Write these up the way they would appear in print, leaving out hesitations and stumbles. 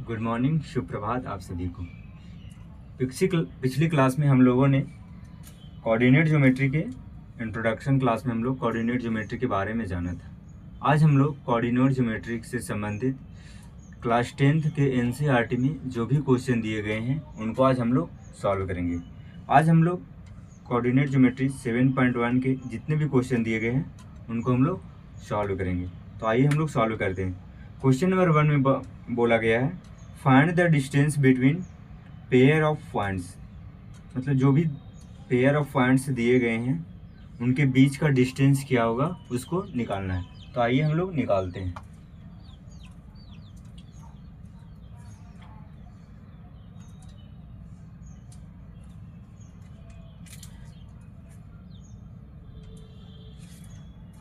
Good morning, शुभ प्रभात आप सभी को। पिछली क्लास में हम लोगों ने कोऑर्डिनेट ज्योमेट्री के इंट्रोडक्शन क्लास में हम लोग कोऑर्डिनेट ज्योमेट्री के बारे में जाना था। आज हम लोग कोऑर्डिनेट ज्योमेट्री से संबंधित क्लास 10th के NCERT में जो भी क्वेश्चन दिए गए हैं उनको आज हम लोग सॉल्व करेंगे। आज हम लोग कोऑर्डिनेट ज्योमेट्री 7.1 के जितने भी क्वेश्चन दिए गए हैं उनको हम लोग सॉल्व करेंगे। तो आइए हम लोग सॉल्व करते हैं। क्वेश्चन नंबर 1 में बोला गया है find the distance between pair of points. मतलब जो भी पेयर ऑफ पॉइंट्स दिए गए हैं उनके बीच का डिस्टेंस क्या होगा उसको निकालना है। तो आइए हम लोग निकालते हैं।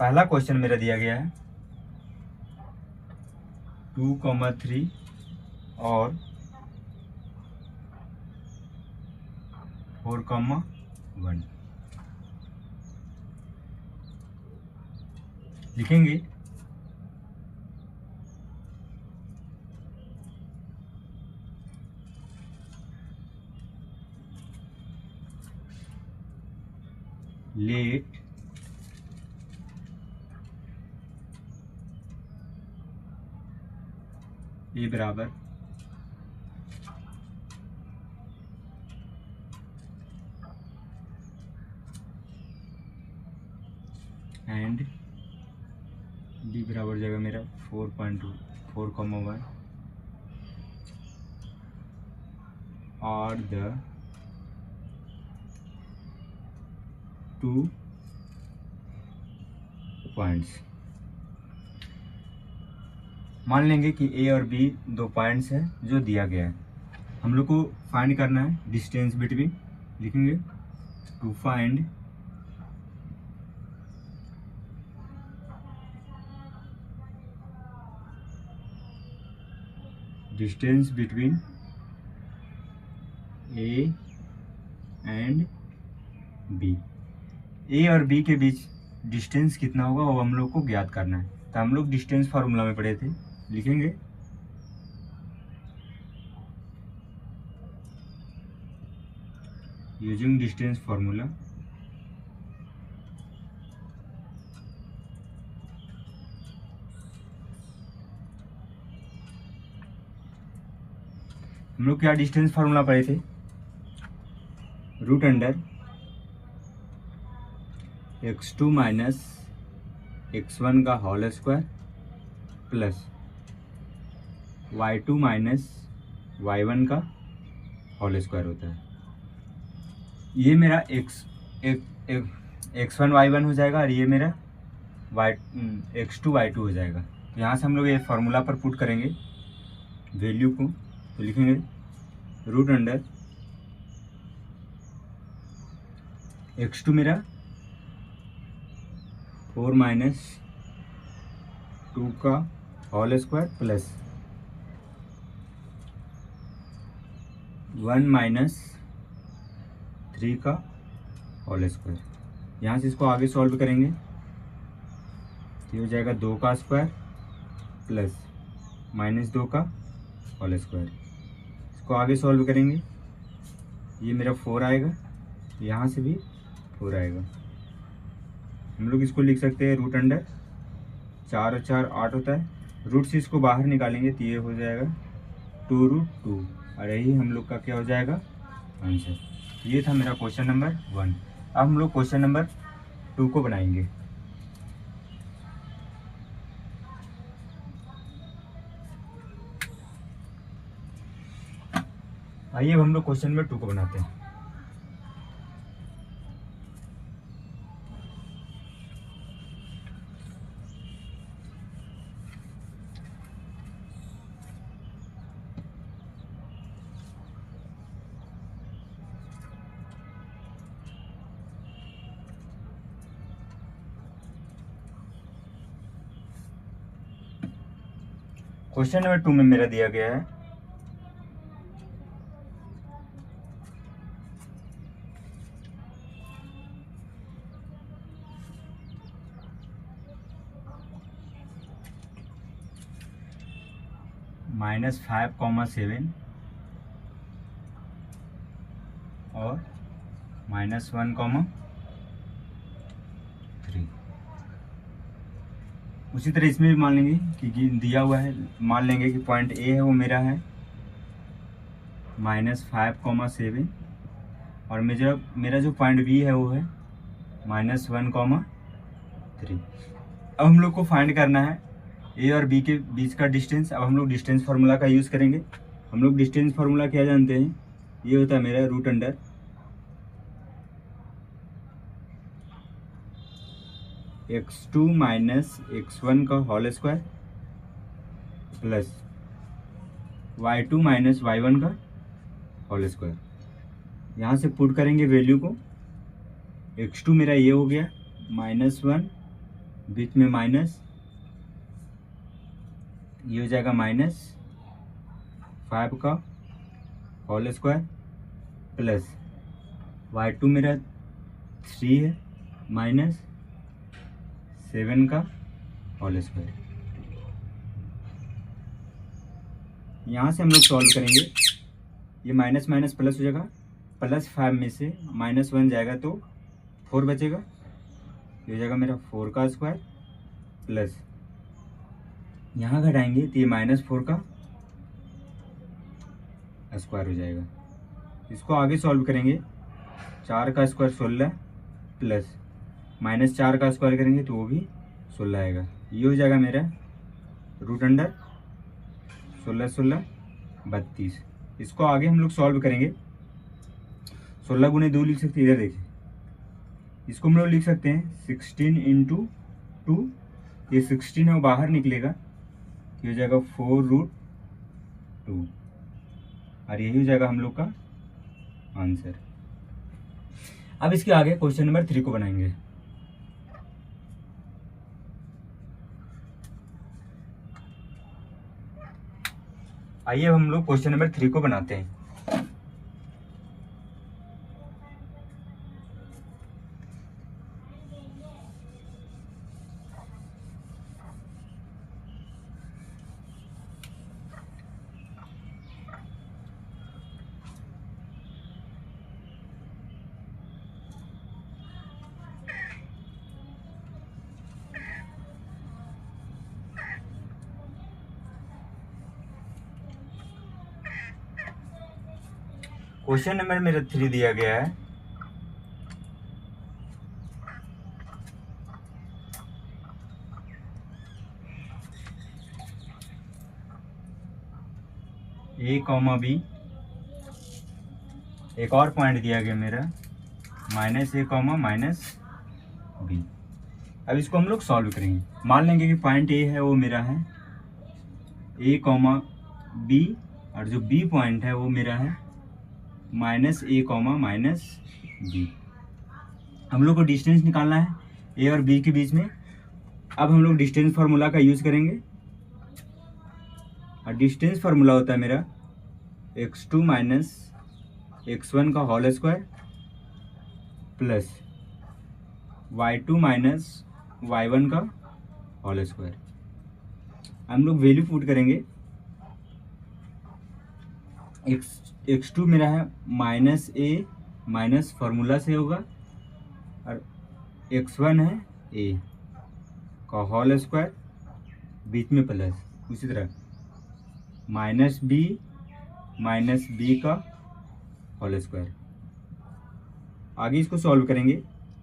पहला क्वेश्चन मेरा दिया गया है 2,3 और 4,1 लिखेंगे। लेट ए बराबर एंड डी बराबर हो जाएगा मेरा 4.2 4,1 और द टू पॉइंट्स। मान लेंगे कि ए और बी दो पॉइंट्स है जो दिया गया है। हम लोग को फाइंड करना है डिस्टेंस बिटवीन। लिखेंगे to find distance between A and B. A और बी के बीच डिस्टेंस कितना होगा वो हम लोग को ज्ञात करना है। तो हम लोग डिस्टेंस फार्मूला में पढ़े थे। लिखेंगे यूजिंग डिस्टेंस फार्मूला हम लोग क्या डिस्टेंस फार्मूला पढ़े थे, root under x2 minus x1 का whole square plus y2 minus y1 का होल स्क्वायर होता है। ये मेरा x1 y1 हो जाएगा और ये मेरा x2 y2 हो जाएगा। तो यहाँ से हम लोग ये फार्मूला पर पुट करेंगे वैल्यू को। तो लिखेंगे रूट अंडर x2 मेरा 4 माइनस 2 का होल स्क्वायर प्लस 1 माइनस 3 का होल स्क्वायर। यहाँ से इसको आगे सॉल्व करेंगे तो ये हो जाएगा 2 का स्क्वायर प्लस माइनस 2 का होल स्क्वायर। इसको आगे सॉल्व करेंगे ये मेरा 4 आएगा, यहाँ से भी 4 आएगा। हम लोग इसको लिख सकते हैं रूट अंडर 4 और 4 8 होता है। रूट से इसको बाहर निकालेंगे तो ये हो जाएगा 2√2 और यही हम लोग का क्या हो जाएगा आंसर। ये था मेरा क्वेश्चन नंबर 1। अब हम लोग क्वेश्चन नंबर 2 को बनाएंगे। आइए अब हम लोग क्वेश्चन नंबर 2 को बनाते हैं। क्वेश्चन नंबर 2 में मेरा दिया गया है -5,7 और -1,3। उसी तरह इसमें भी मान लेंगे कि दिया हुआ है, मान लेंगे कि पॉइंट ए है वो मेरा है -5,7 और मेरा जो पॉइंट बी है वो है -1,3। अब हम लोग को फाइंड करना है ए और बी के बीच का डिस्टेंस। अब हम लोग डिस्टेंस फार्मूला का यूज़ करेंगे। हम लोग डिस्टेंस फार्मूला क्या जानते हैं, ये होता है मेरा √अंडर x2 - x1 का whole square plus y2 - y1 का होल स्क्वायर। यहाँ से पुट करेंगे वैल्यू को। x2 मेरा ये हो गया -1, बीच में माइनस, ये हो जाएगा -5 का होल स्क्वायर प्लस y2 मेरा 3 है -7 का होल स्क्वायर। यहाँ से हम लोग सॉल्व करेंगे, ये माइनस माइनस प्लस हो जाएगा, +5 में से -1 जाएगा तो 4 बचेगा, ये हो जाएगा मेरा 4 का स्क्वायर प्लस यहाँ घटाएंगे तो ये -4 का स्क्वायर हो जाएगा। इसको आगे सॉल्व करेंगे, 4 का स्क्वायर 16 प्लस -4 का स्क्वायर करेंगे तो वो भी 16 आएगा। ये हो जाएगा मेरा √अंडर 16 16 32। इसको आगे हम लोग सॉल्व करेंगे। 16 गुने 2 लिख सकते हैं, इधर देखिए, इसको हम लोग लिख सकते हैं 16 × 2। ये 16 है वो बाहर निकलेगा, ये हो जाएगा 4√2 और यही हो जाएगा हम लोग का आंसर। अब इसके आगे क्वेश्चन नंबर 3 को बनाएंगे। आइए अब हम लोग क्वेश्चन नंबर 3 को बनाते हैं। क्वेश्चन नंबर मेरा 3 दिया गया है, A, B। एक और पॉइंट दिया गया मेरा -A, -B। अब इसको हम लोग सॉल्व करेंगे। मान लेंगे कि पॉइंट A है वो मेरा है A, B और जो B पॉइंट है वो मेरा है -A, -B। हम लोग को डिस्टेंस निकालना है A और B के बीच में। अब हम लोग डिस्टेंस फार्मूला का यूज़ करेंगे और डिस्टेंस फार्मूला होता है मेरा x2 - x1 का whole square plus y2 - y1 का होल स्क्वायर। हम लोग वैल्यू पुट करेंगे। x2 मेरा है -A माइनस फार्मूला से होगा और x1 है A का होल स्क्वायर, बीच में प्लस, उसी तरह -B का होल स्क्वायर। आगे इसको सॉल्व करेंगे,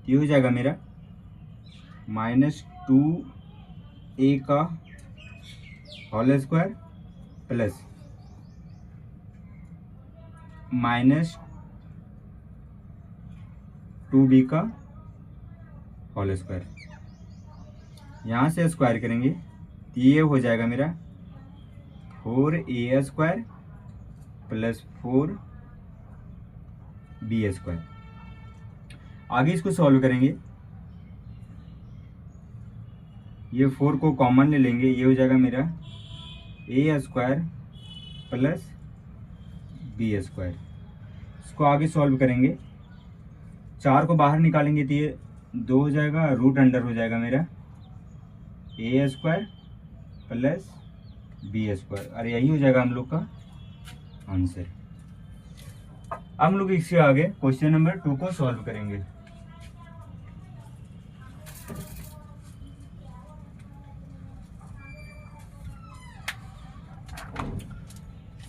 ये हो जाएगा मेरा -2A का होल स्क्वायर प्लस -2B का होल स्क्वायर। यहाँ से स्क्वायर करेंगे तो ये हो जाएगा मेरा 4A square plus 4B square. आगे इसको सॉल्व करेंगे, ये 4 को कॉमन ले लेंगे, ये हो जाएगा मेरा A square plus B square. इसको आगे सॉल्व करेंगे, 4 को बाहर निकालेंगे तो ये 2 हो जाएगा, √अंडर हो जाएगा मेरा A स्क्वायर प्लस b²। अरे यही हो जाएगा हम लोग का आंसर। अब हम लोग इससे आगे क्वेश्चन नंबर 2 को सॉल्व करेंगे।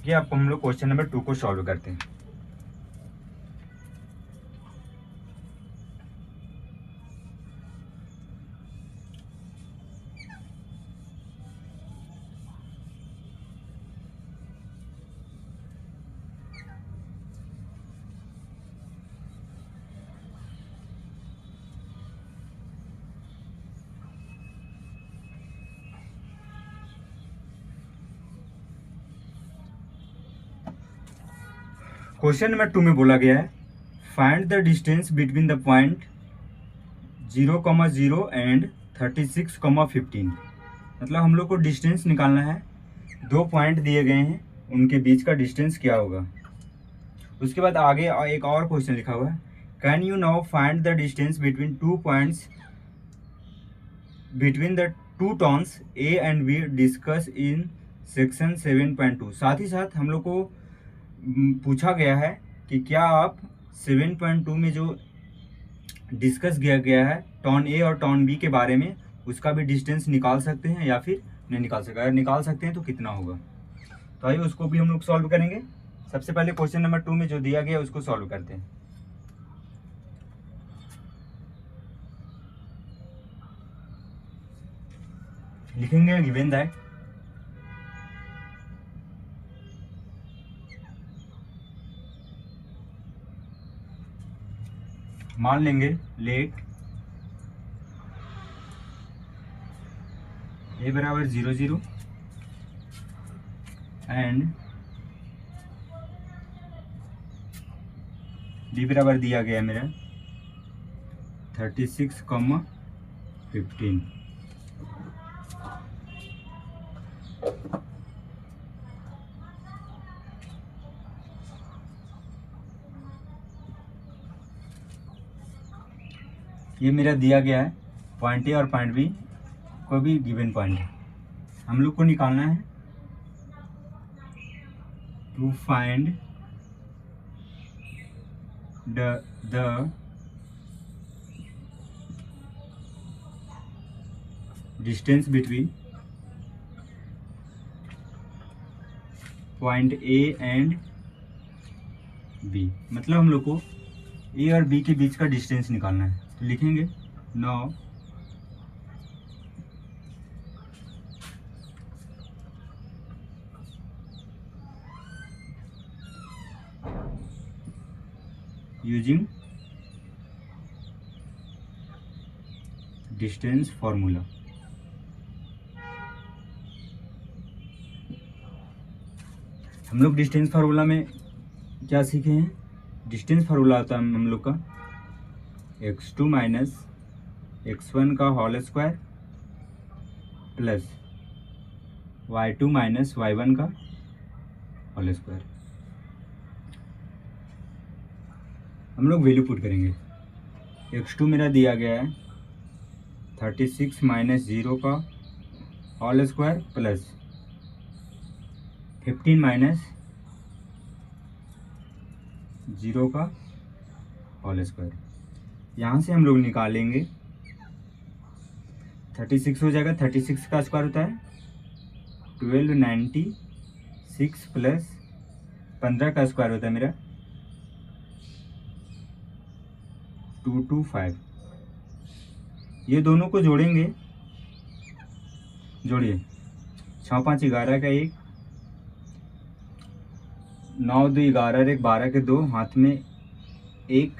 ये आपको हम लोग क्वेश्चन नंबर 2 को सॉल्व करते हैं। क्वेश्चन नंबर 2 में बोला गया है find the distance between the point 0,0 and 36,15। मतलब हम लोग को डिस्टेंस निकालना है, 2 पॉइंट दिए गए हैं, उनके बीच का डिस्टेंस क्या होगा। उसके बाद आगे एक और क्वेश्चन लिखा हुआ है can you now find the distance between 2 points between the 2 terms A and be discuss in section 7.2। साथ ही साथ हम लोग को पूछा गया है कि क्या आप 7.2 में जो डिस्कस किया गया है टर्न ए और टर्न बी के बारे में, उसका भी डिस्टेंस निकाल सकते हैं या फिर नहीं निकाल सकते। अगर निकाल सकते हैं तो कितना होगा। तो आइए उसको भी हम लोग सॉल्व करेंगे। सबसे पहले क्वेश्चन नंबर 2 में जो दिया गया है उसको सॉल्व करते हैं। लिखेंगे गिवन दैट मान लेंगे लेट ए बराबर 0 0 एंड डी बराबर दिया गया है मेरा 36,15। ये मेरा दिया गया है पॉइंट ए और पॉइंट बी, कोई भी गिवन पॉइंट है। हम लोग को निकालना है to find the distance between point A and B. मतलब हम लोग को ए और बी के बीच का डिस्टेंस निकालना है। तो लिखेंगे नाउ यूजिंग डिस्टेंस फॉर्मूला। हम लोग डिस्टेंस फार्मूला में क्या सीखे हैं। डिस्टेंस फार्मूला होता है हम लोग का x2 माइनस x1 का whole square plus y2 minus y1 का होल स्क्वायर। हम लोग वैल्यू पुट करेंगे। x2 मेरा दिया गया है 36 माइनस 0 का होल स्क्वायर प्लस 15 माइनस 0 का होल स्क्वायर। यहाँ से हम लोग निकालेंगे 36 हो जाएगा। 36 का स्क्वायर होता है 1296 प्लस 15 का स्क्वायर होता है मेरा 225। ये दोनों को जोड़ेंगे, जोड़िए 6 5 11 का 1, 9 2 11 1 12 के 2, हाथ में 1,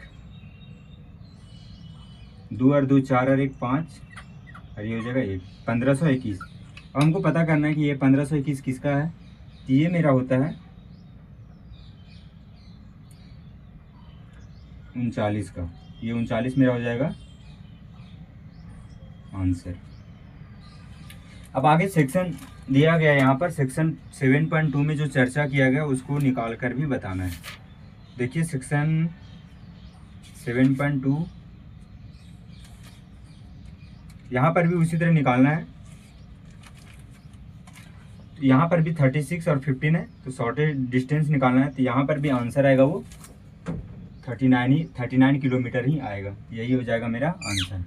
2 और 2 4 और 1 5, और ये हो जाएगा 1, 1521। अब हमको पता करना है कि ये 1521 किसका है। तो ये मेरा होता है 39 का। ये 39 मेरा हो जाएगा आंसर। अब आगे सेक्शन दिया गया है, यहाँ पर सेक्शन 7.2 में जो चर्चा किया गया उसको निकाल कर भी बताना है। देखिए सेक्शन 7.2 यहाँ पर भी उसी तरह निकालना है। तो यहाँ पर भी 36 और 15 है, तो शॉर्टेस्ट डिस्टेंस निकालना है, तो यहाँ पर भी आंसर आएगा वो 39 किलोमीटर ही आएगा। यही हो जाएगा मेरा आंसर।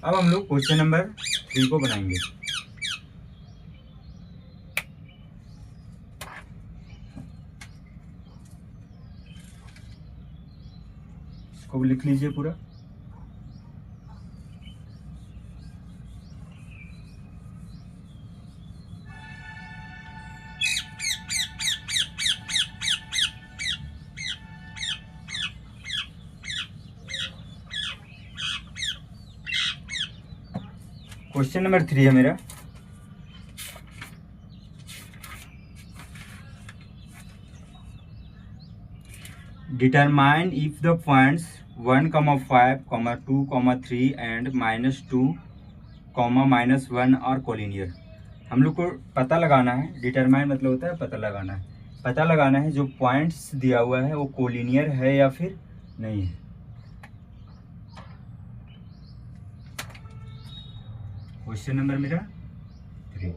अब हम लोग क्वेश्चन नंबर 3 को बनाएंगे। इसको भी लिख लीजिए पूरा। क्वेश्चन नंबर 3 है मेरा। Determine if the points 1, 5, 2, 3 and -2, -1 और कोलिनियर। हम लोग को पता लगाना है, डिटरमाइन मतलब होता है पता लगाना है। पता लगाना है जो पॉइंट्स दिया हुआ है वो कोलिनियर है या फिर नहीं है। क्वेश्चन नंबर मेरा 3।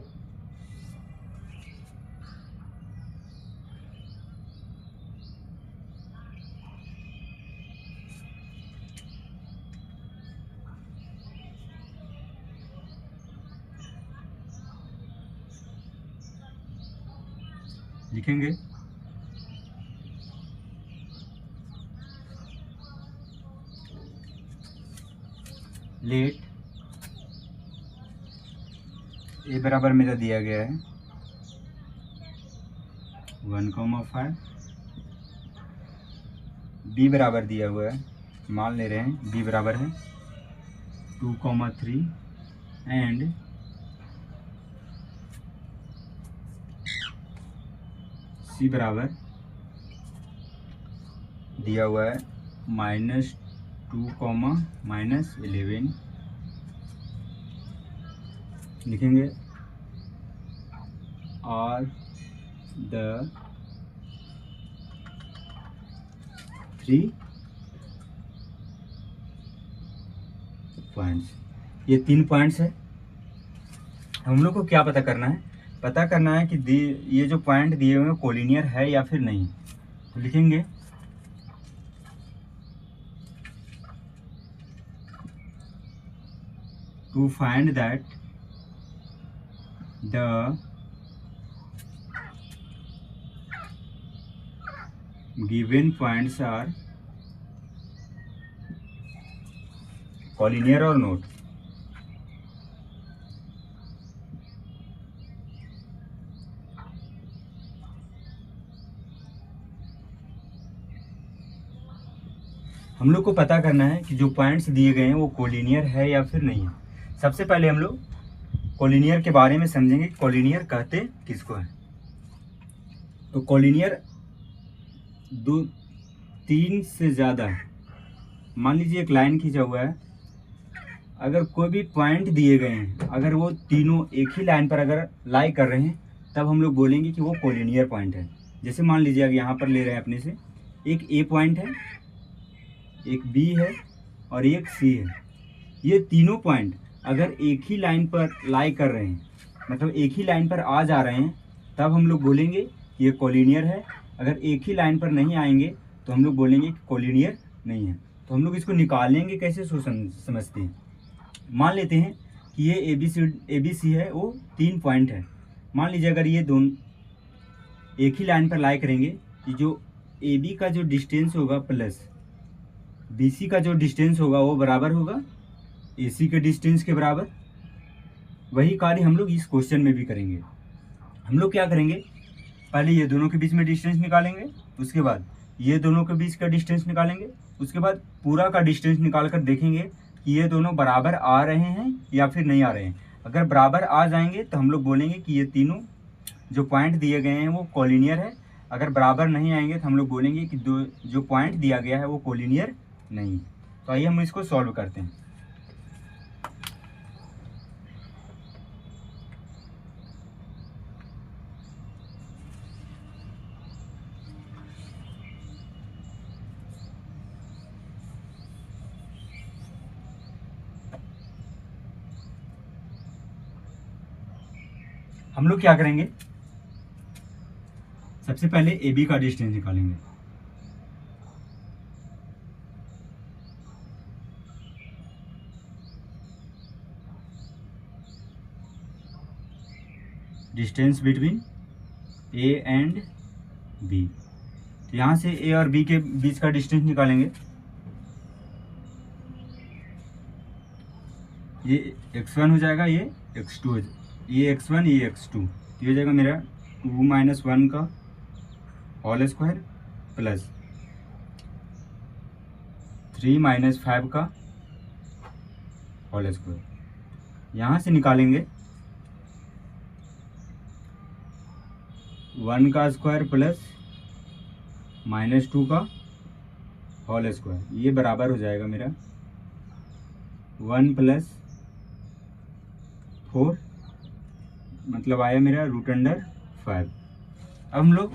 लिखेंगे लेट ए बराबर मेरा दिया गया है 1,5, बी बराबर दिया हुआ है, मान ले रहे हैं बी बराबर है 2,3 एंड सी बराबर दिया हुआ है -2, -11। लिखेंगे और द 3 पॉइंट्स, ये 3 पॉइंट्स है। हम लोग को क्या पता करना है? पता करना है कि ये जो पॉइंट दिए हुए हैं कोलिनियर है या फिर नहीं। तो लिखेंगे to find that the given points are collinear और नोट। हम लोग को पता करना है कि जो पॉइंट्स दिए गए हैं वो कोलिनियर है या फिर नहीं है। सबसे पहले हम लोग कोलिनियर के बारे में समझेंगे। कोलिनियर कहते किसको है? तो कोलिनियर 3 से ज़्यादा, मान लीजिए एक लाइन खींचा हुआ है, अगर कोई भी पॉइंट दिए गए हैं, अगर वो तीनों एक ही लाइन पर अगर लाई कर रहे हैं, तब हम लोग बोलेंगे कि वो कोलिनियर पॉइंट है। जैसे मान लीजिए अब यहाँ पर ले रहे हैं अपने से, एक ए पॉइंट है, एक बी है और एक सी है। ये तीनों पॉइंट अगर एक ही लाइन पर लाई कर रहे हैं, मतलब एक ही लाइन पर आ जा रहे हैं, तब हम लोग बोलेंगे ये कोलिनियर है। अगर एक ही लाइन पर नहीं आएंगे तो हम लोग बोलेंगे कि कोलिनियर नहीं है। तो हम लोग इसको निकालेंगे कैसे, समझते हैं। मान लेते हैं कि ये ए बी सी है, वो 3 पॉइंट है। मान लीजिए अगर ये दोनों एक ही लाइन पर लाई करेंगे, कि जो ए बी का जो डिस्टेंस होगा प्लस बी सी का जो डिस्टेंस होगा वो बराबर होगा ए सी के डिस्टेंस के बराबर। वही कार्य हम लोग इस क्वेश्चन में भी करेंगे। हम लोग क्या करेंगे, पहले ये दोनों के बीच में डिस्टेंस निकालेंगे, उसके बाद ये दोनों के बीच का डिस्टेंस निकालेंगे, उसके बाद पूरा का डिस्टेंस निकाल कर देखेंगे कि ये दोनों बराबर आ रहे हैं या फिर नहीं आ रहे हैं। अगर बराबर आ जाएंगे तो हम लोग बोलेंगे कि ये तीनों जो पॉइंट दिए गए हैं वो कोलिनियर है। अगर बराबर नहीं आएंगे तो हम लोग बोलेंगे कि जो पॉइंट दिया गया है वो कोलिनियर नहीं। तो आइए हम इसको सॉल्व करते हैं। हम लोग क्या करेंगे, सबसे पहले ए बी का डिस्टेंस निकालेंगे। Distance between A and B, तो यहाँ से ए और बी के बीच का डिस्टेंस निकालेंगे। ये x1 हो जाएगा, ये x2 हो जाएगा, ये x1 ये x2, ये हो जाएगा मेरा 2 - 1 का होल स्क्वायर प्लस 3 - 5 का होल स्क्वायर। यहाँ से निकालेंगे 1 का स्क्वायर प्लस -2 का होल स्क्वायर, ये बराबर हो जाएगा मेरा 1 + 4, मतलब आया मेरा √5। अब हम लोग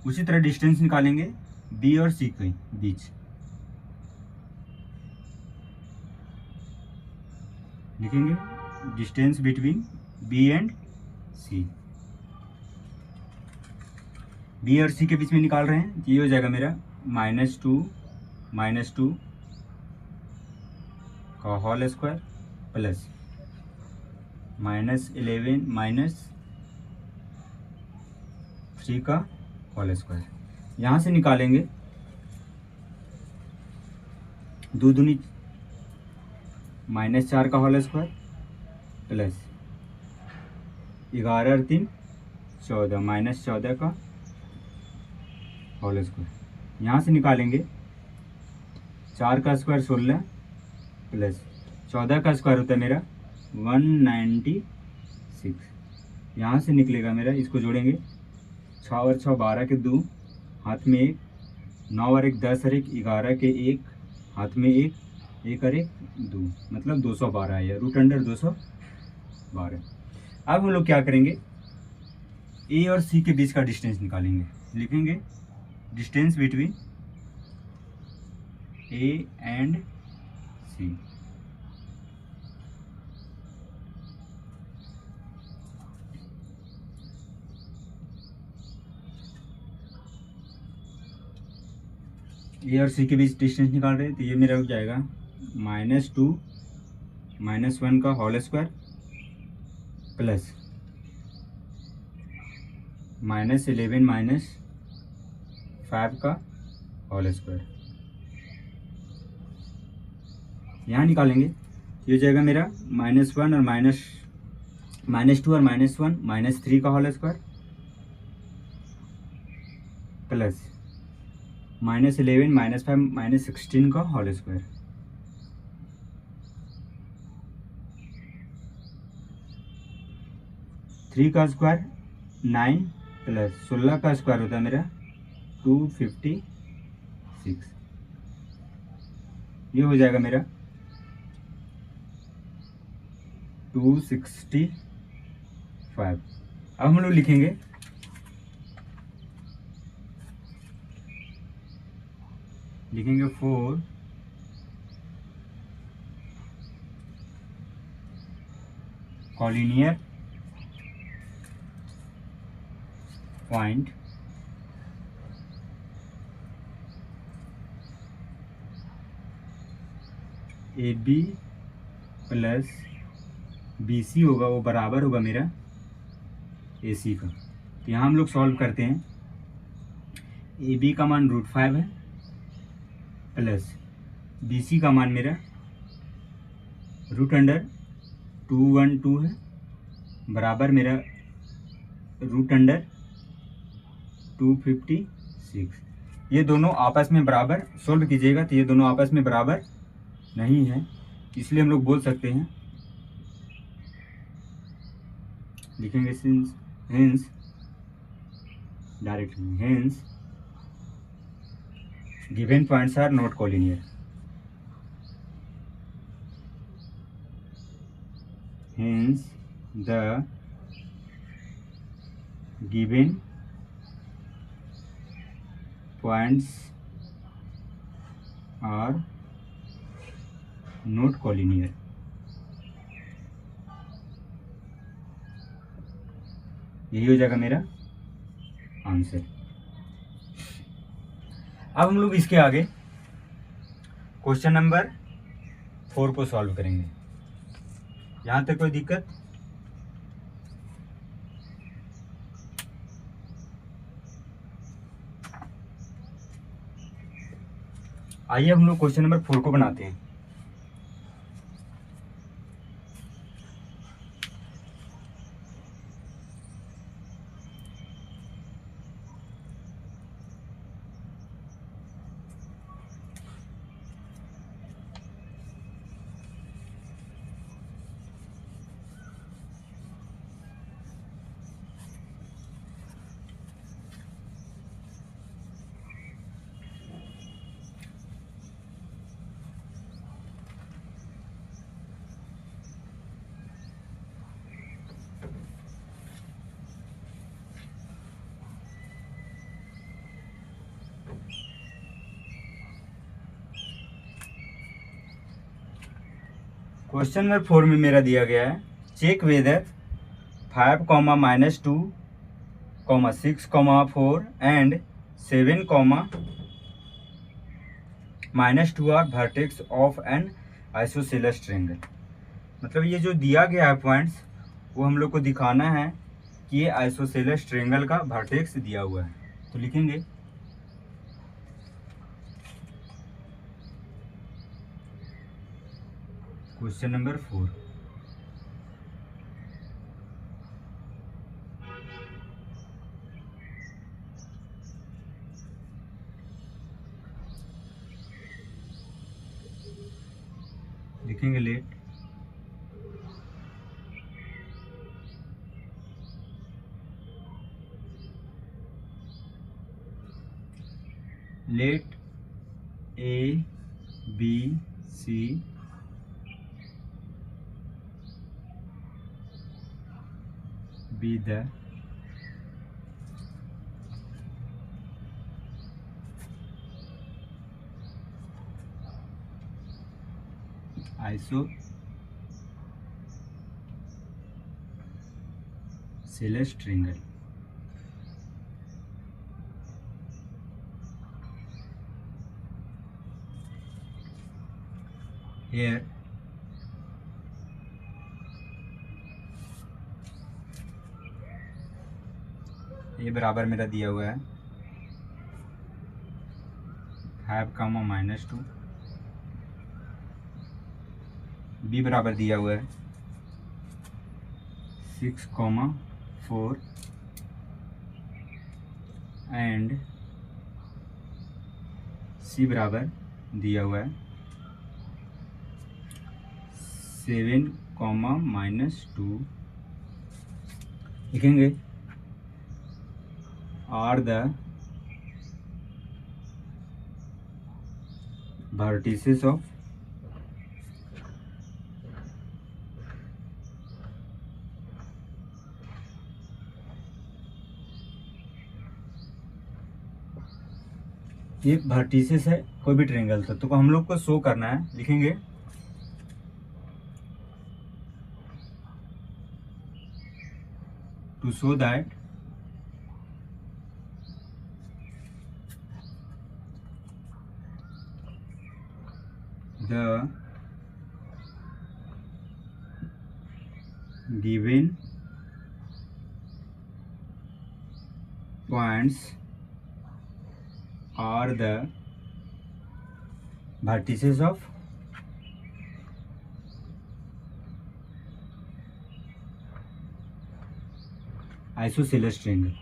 उसी तरह डिस्टेंस निकालेंगे बी और सी के बीच। लिखेंगे distance between B and C, B और सी के बीच में निकाल रहे हैं, ये हो जाएगा मेरा -2 का होल स्क्वायर प्लस -11 - 3 का होल स्क्वायर। यहाँ से निकालेंगे 2 दूनी -4 का होल स्क्वायर प्लस 11 और 3 14 -14 का होल स्क्वायर। यहाँ से निकालेंगे 4 का स्क्वायर 16 प्लस 14 का स्क्वायर होता है मेरा 196। यहाँ से निकलेगा मेरा, इसको जोड़ेंगे 6 और 6 12 के 2, हाथ में 1, 9 और 1 10 और 1 11 के 1, हाथ में 1, 1 और 1 2, मतलब 212 है, √212। अब हम लोग क्या करेंगे, ए और सी के बीच का डिस्टेंस निकालेंगे। लिखेंगे डिस्टेंस बिटवीन ए एंड सी। ए और सी के बीच डिस्टेंस निकाल रहे हैं, तो ये मेरा हो जाएगा -2 - 1 का होल स्क्वायर प्लस -11 - 5 का होल स्क्वायर। यहाँ निकालेंगे, ये हो जाएगा मेरा -1 और -2 और -1 -3 का होल स्क्वायर प्लस -11 - 5 -16 का होल स्क्वायर। थ्री का स्क्वायर 9 प्लस 16 का स्क्वायर होता है मेरा 256, ये हो जाएगा मेरा 265। अब हम लोग लिखेंगे लिखेंगे 4 collinear point A B plus B C होगा, वो बराबर होगा मेरा ए सी का। तो यहाँ हम लोग सॉल्व करते हैं, ए बी का मान √5 है प्लस बी सी का मान मेरा √212 है, बराबर मेरा √256। ये दोनों आपस में बराबर सोल्व कीजिएगा, तो ये दोनों आपस में बराबर नहीं है, इसलिए हम लोग बोल सकते हैं, लिखेंगे hence directly, hence given points are not collinear. Hence the given points are not collinear. यही हो जाएगा मेरा आंसर। अब हम लोग इसके आगे क्वेश्चन नंबर 4 को सॉल्व करेंगे। यहाँ तक कोई दिक्कत? आइए हम लोग क्वेश्चन नंबर 4 को बनाते हैं। क्वेश्चन नंबर 4 में मेरा दिया गया है, check whether 5, -2, 6, 4 and 7, -2 are vertex of an isosceles triangle. मतलब ये जो दिया गया है पॉइंट्स, वो हम लोग को दिखाना है कि ये आइसोसेलेस ट्रायंगल का वर्टेक्स दिया हुआ है। तो लिखेंगे क्वेश्चन नंबर 4, लिखेंगे late A, B, C be the isosceles triangle. Here ये बराबर मेरा दिया हुआ है 5, -2, बी बराबर दिया हुआ है 6, 4 एंड सी बराबर दिया हुआ है 7, -2। लिखेंगे आर द vertices of ये वर्टिसेस है कोई भी ट्रायंगल था, तो हम लोग को शो करना है। लिखेंगे to show that the given points are the vertices of isosceles triangle।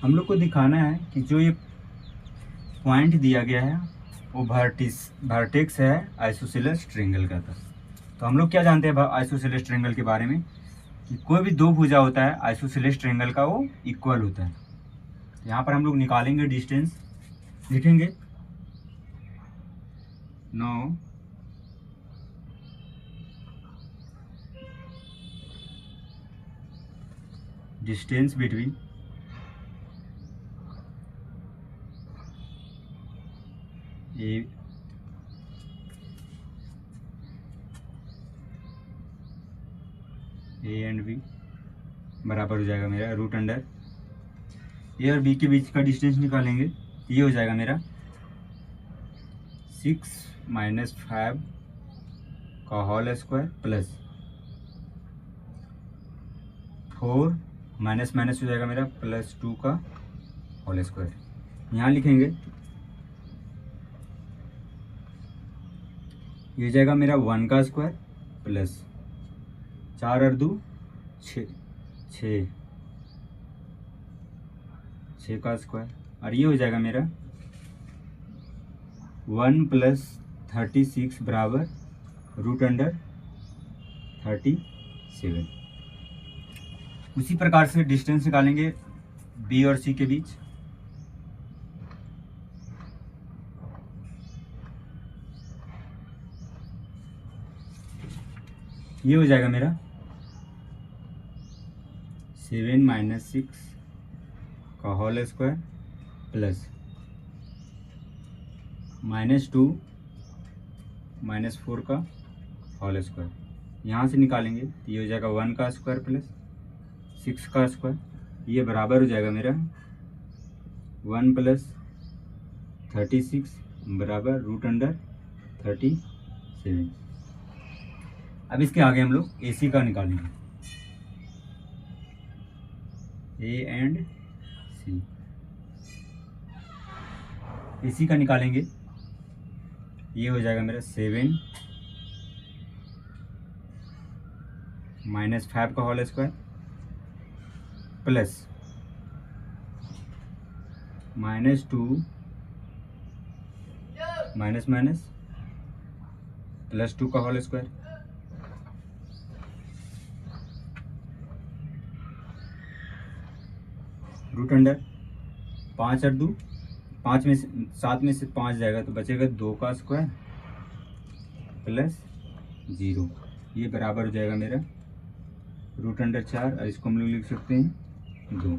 हम लोग को दिखाना है कि जो ये पॉइंट दिया गया है वो वर्टेक्स है आइसोसेलेस ट्रायंगल का था। तो हम लोग क्या जानते हैं आइसोसेलेस ट्रायंगल के बारे में, कि कोई भी दो भुजा होता है आइसोसेलेस ट्रायंगल का वो इक्वल होता है। तो यहाँ पर हम लोग निकालेंगे डिस्टेंस। लिखेंगे no distance between A and B बराबर हो जाएगा मेरा रूट अंडर ए और बी के बीच का डिस्टेंस निकालेंगे तो ये हो जाएगा मेरा 6 - 5 का whole square plus 4 minus minus हो जाएगा मेरा +2 का होल स्क्वायर। यहाँ लिखेंगे ये हो जाएगा मेरा 1 का स्क्वायर प्लस 4 और 2 6 का स्क्वायर और ये हो जाएगा मेरा 1 + 36 बराबर रूट अंडर 37। उसी प्रकार से डिस्टेंस निकालेंगे बी और सी के बीच। ये हो जाएगा मेरा 7 - 6 का होल स्क्वायर प्लस -2 - 4 का होल स्क्वायर। यहाँ से निकालेंगे तो ये हो जाएगा 1 का स्क्वायर प्लस 6 का स्क्वायर। ये बराबर हो जाएगा मेरा 1 + 36 बराबर रूट अंडर 37। अब इसके आगे हम लोग AC का निकालेंगे, A एंड C। AC का निकालेंगे ये हो जाएगा मेरा 7 - 5 का whole square plus -2 minus minus +2 का होल स्क्वायर। रूट अंडर 5 और 2 5 में से 7 में से 5 जाएगा तो बचेगा 2 का स्क्वायर प्लस 0। ये बराबर हो जाएगा मेरा रूट अंडर 4 और इसको हम लोग लिख सकते हैं 2।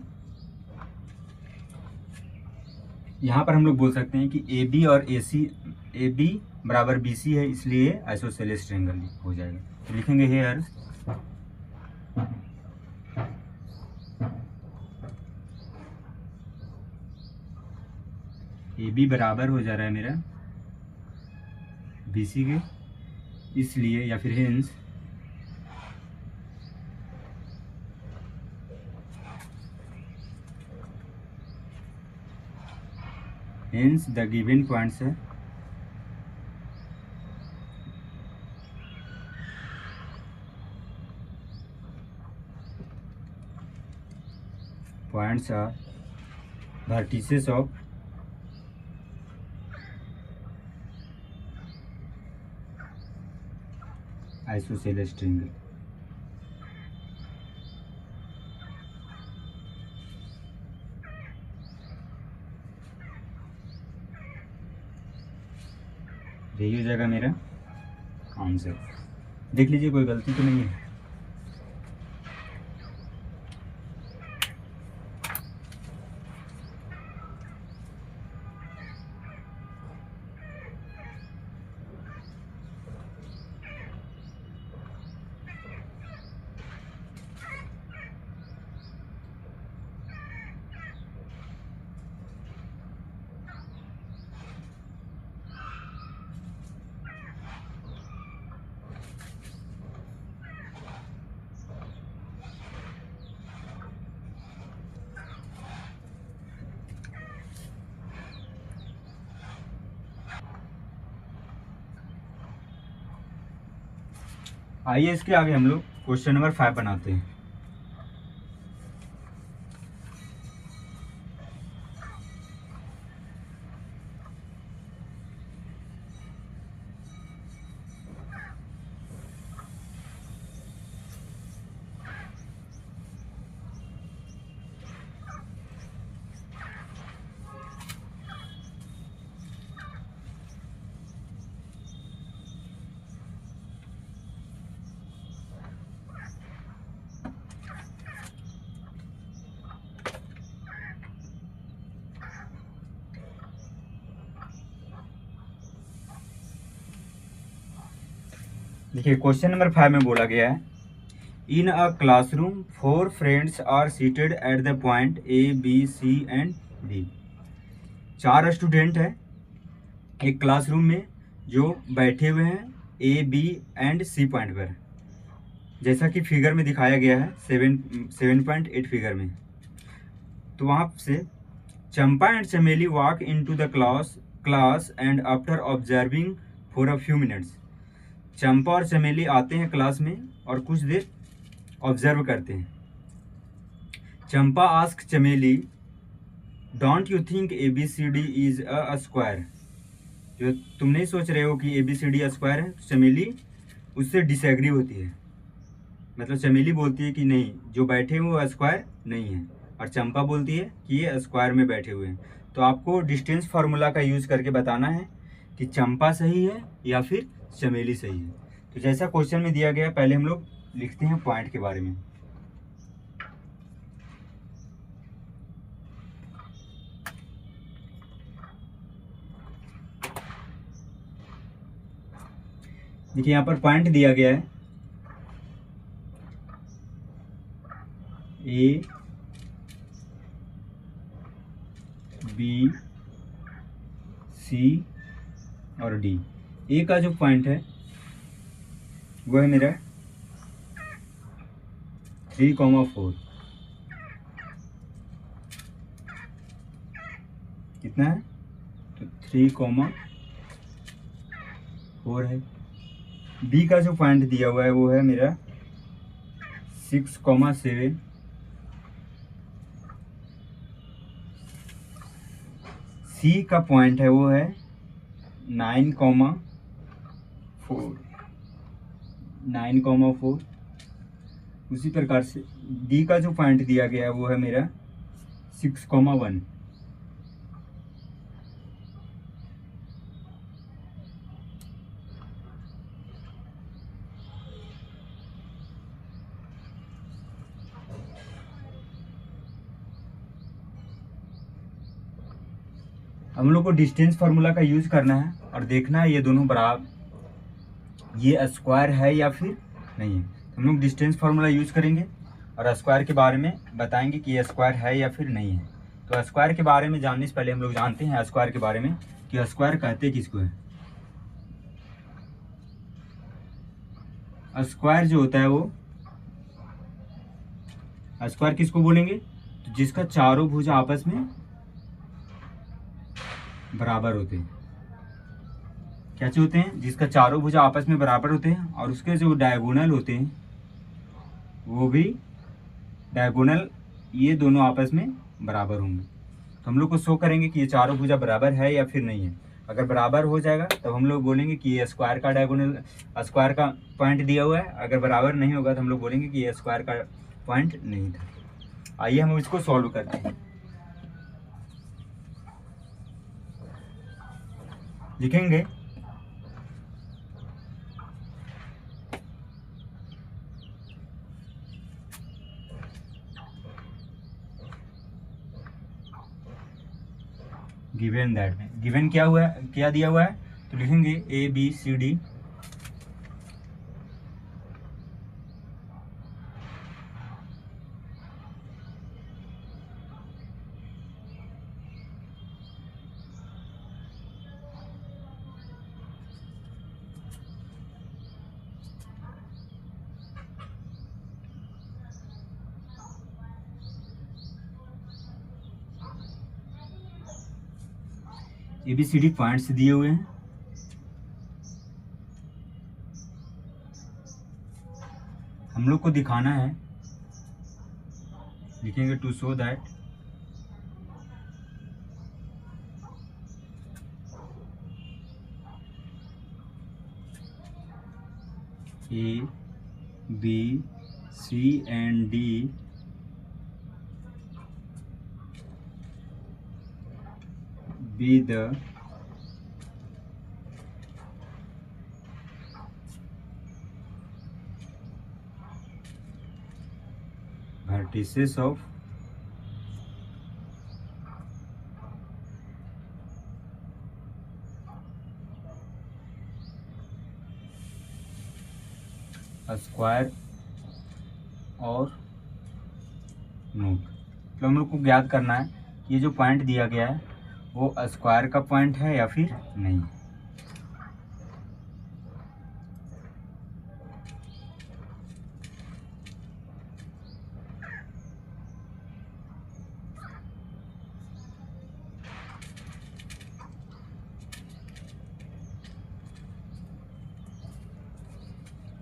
यहाँ पर हम लोग बोल सकते हैं कि AB और AB बराबर BC है, इसलिए आइसोसेलेस ट्रायंगल हो जाएगा। तो लिखेंगे हेयर AB बराबर हो जा रहा है मेरा BC के, इसलिए या फिर हेंस द गिवन पॉइंट्स है points are vertices of isosceles triangle। यही हो जाएगा मेरा आंसर। देख लीजिए कोई गलती तो नहीं है। आइए इसके आगे हम लोग क्वेश्चन नंबर 5 बनाते हैं। देखिए क्वेश्चन नंबर 5 में बोला गया है, in a classroom 4 friends are seated at the point A B C and D. 4 student हैं एक क्लासरूम में जो बैठे हुए हैं A B and C point पर, जैसा कि फिगर में दिखाया गया है 7.8 फिगर में। तो वहाँ से Champa and Chameli walk into the class and after observing for a few minutes. Champa और चमेली आते हैं क्लास में और कुछ देर ऑब्जर्व करते हैं। चंपा आस्क चमेली, don't you think ABCD is a square? जो तुम नहीं सोच रहे हो कि ABCD स्क्वायर है? चमेली उससे डिसएग्री होती है, मतलब चमेली बोलती है कि नहीं, जो बैठे हुए वो स्क्वायर नहीं है, और चंपा बोलती है कि ये स्क्वायर में बैठे हुए हैं। तो आपको डिस्टेंस फार्मूला का यूज़ करके बताना है कि चंपा सही है या फिर चमेली सही है। तो जैसा क्वेश्चन में दिया गया, पहले हम लोग लिखते हैं पॉइंट के बारे में। देखिए यहाँ पर पॉइंट दिया गया है A B C और D। ए का जो पॉइंट है वो है मेरा 3,4। कितना है? तो 3,4 है। बी का जो पॉइंट दिया हुआ है वो है मेरा 6,7। सी का पॉइंट है वो है 9,4। उसी प्रकार से डी का जो पॉइंट दिया गया है वो है मेरा 6,1। हम लोग को डिस्टेंस फार्मूला का यूज करना है और देखना है ये दोनों बराबर, ये स्क्वायर है या फिर नहीं है। हम लोग डिस्टेंस फार्मूला यूज करेंगे और स्क्वायर के बारे में बताएंगे कि ये स्क्वायर है या फिर नहीं है। तो स्क्वायर के बारे में जानने से पहले हम लोग जानते हैं स्क्वायर के बारे में कि स्क्वायर कहते किसको है। स्क्वायर जो होता है वो स्क्वायर किसको बोलेंगे? तो जिसका चारों भुजा आपस में बराबर होते हैं। कैसे होते हैं? जिसका चारों भुजा आपस में बराबर होते हैं और उसके जो डायगोनल होते हैं वो भी डायगोनल, ये दोनों आपस में बराबर होंगे। तो हम लोग को शो करेंगे कि ये चारों भुजा बराबर है या फिर नहीं है। अगर बराबर हो जाएगा तब हम लोग बोलेंगे कि ये स्क्वायर का डायगोनल, स्क्वायर का पॉइंट दिया हुआ है। अगर बराबर नहीं होगा तो हम लोग बोलेंगे कि ये स्क्वायर का पॉइंट नहीं था। आइए हम इसको सॉल्व करते हैं। लिखेंगे गिवन दैट में, गिवन क्या हुआ है, क्या दिया हुआ है, तो लिखेंगे ABCD ABCD पॉइंट्स दिए हुए हैं। हम लोग को दिखाना है, लिखेंगे to show that A, B, C and D be the vertices of square और नोट। तो हम लोग को ज्ञात करना है कि ये जो पॉइंट दिया गया है वो स्क्वायर का पॉइंट है या फिर नहीं।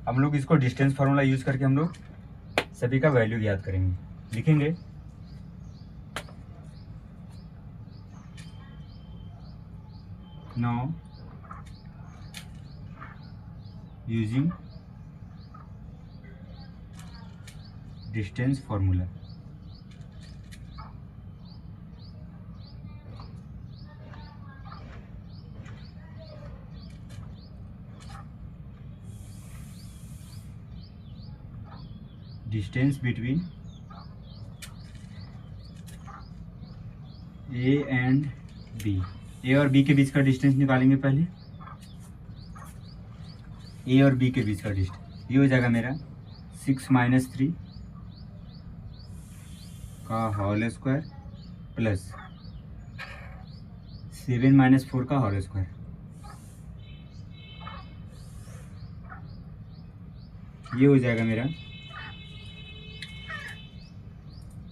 हम लोग इसको डिस्टेंस फार्मूला यूज करके हम लोग सभी का वैल्यू ज्ञात करेंगे। लिखेंगे now using distance formula. Distance between A and B. A और बी के बीच का डिस्टेंस निकालेंगे पहले। ए और बी के बीच का डिस्टेंस ये हो जाएगा मेरा 6 - 3 का होल स्क्वायर प्लस 7 - 4 का होल स्क्वायर। ये हो जाएगा मेरा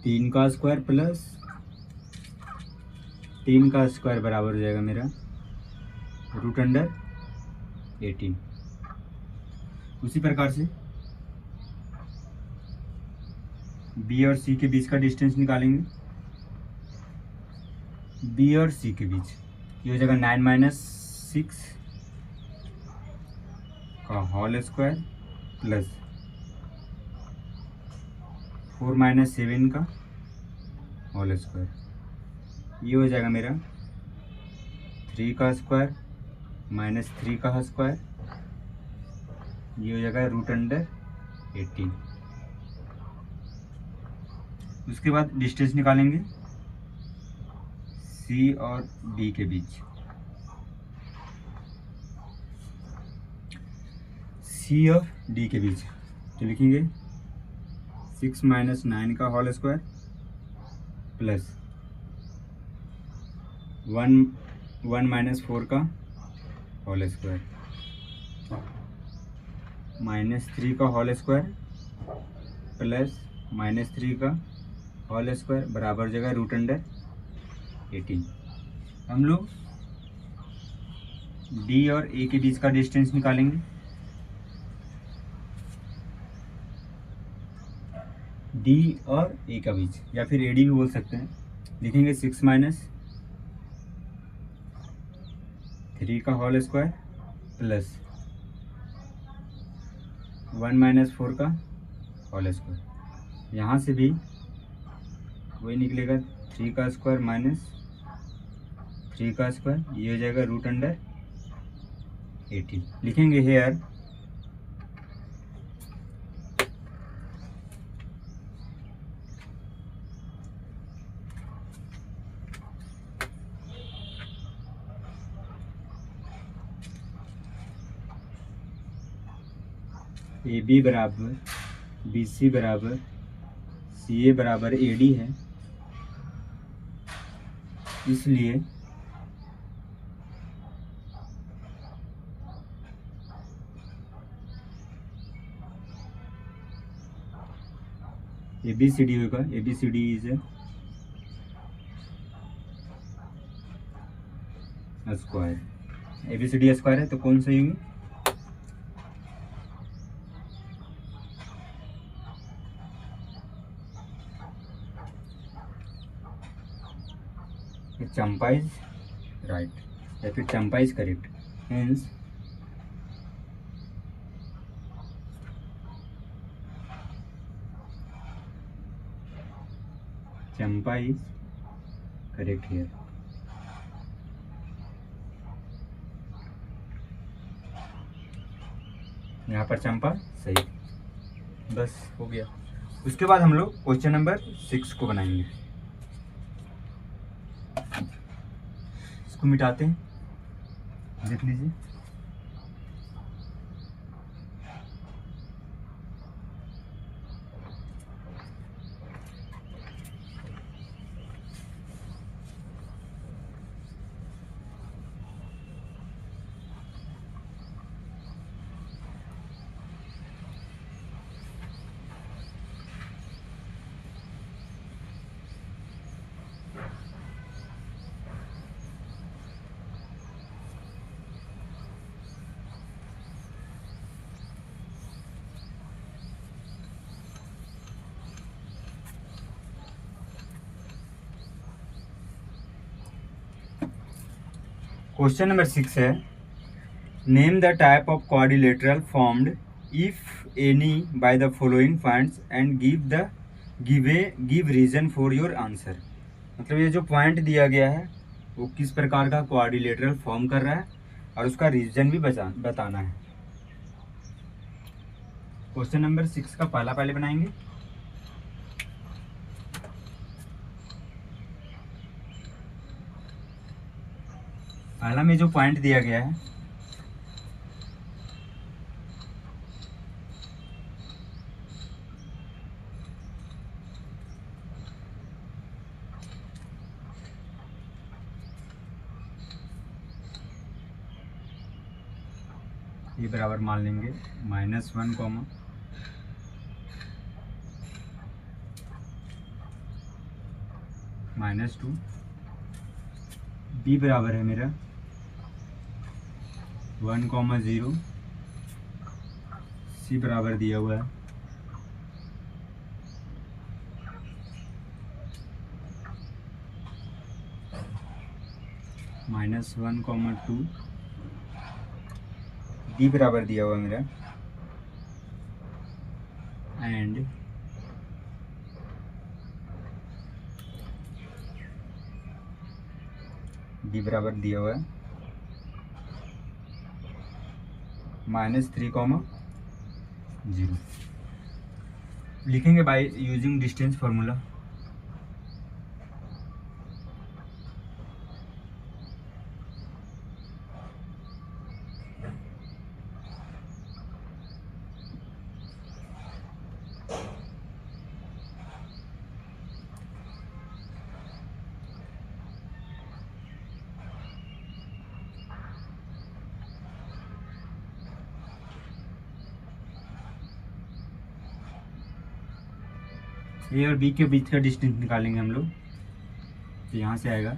3 का स्क्वायर प्लस 3 का स्क्वायर बराबर हो जाएगा मेरा √18। उसी प्रकार से बी और सी के बीच का डिस्टेंस निकालेंगे। बी और सी के बीच ये हो जाएगा 9 - 6 का होल स्क्वायर प्लस 4 - 7 का होल स्क्वायर। ये हो जाएगा मेरा 3 का स्क्वायर माइनस 3 का स्क्वायर। ये हो जाएगा √18। उसके बाद डिस्टेंस निकालेंगे सी और डी के बीच। सी और डी के बीच तो लिखेंगे 6 - 9 का होल स्क्वायर प्लस 1 - 4 का होल स्क्वायर -3 का होल स्क्वायर प्लस -3 का होल स्क्वायर बराबर जगह √18। हम लोग डी और ए के बीच का डिस्टेंस निकालेंगे। डी और ए का बीच या फिर एडी भी बोल सकते हैं। लिखेंगे 6 - 3 का होल स्क्वायर प्लस 1 - 4 का होल स्क्वायर। यहाँ से भी वही निकलेगा 3 का स्क्वायर माइनस 3 का स्क्वायर। ये हो जाएगा √18। लिखेंगे हेयर ए बी बराबर बी सी बराबर सी ए बराबर ए डी है, इसलिए ए बी सी डी होगा। A B C D is a square. A B C D square है तो कौन सा होंगे? चंपा इज राइट या फिर Champa is correct. Hence Champa is correct here. यहाँ पर चंपा सही। बस हो गया। उसके बाद हम लोग क्वेश्चन नंबर 6 को बनाएंगे। इसको मिटाते हैं, देख लीजिए। क्वेश्चन नंबर 6 है, name the type of quadrilateral formed if any by the following points and give reason for your answer. मतलब ये जो पॉइंट दिया गया है वो किस प्रकार का क्वाड्रिलेटरल फॉर्म कर रहा है और उसका रीजन भी बताना है। क्वेश्चन नंबर 6 का पहले बनाएंगे। पहला में जो पॉइंट दिया गया है ये बराबर मान लेंगे -1, -2। बी बराबर है मेरा 1, 0। सी बराबर दिया हुआ है -1, 2। डी बराबर दिया हुआ मेरा एंड डी बराबर दिया हुआ है -3, 0। लिखेंगे बाय यूजिंग डिस्टेंस फार्मूला। ए और बी के बीच का डिस्टेंस निकालेंगे हम लोग, तो यहाँ से आएगा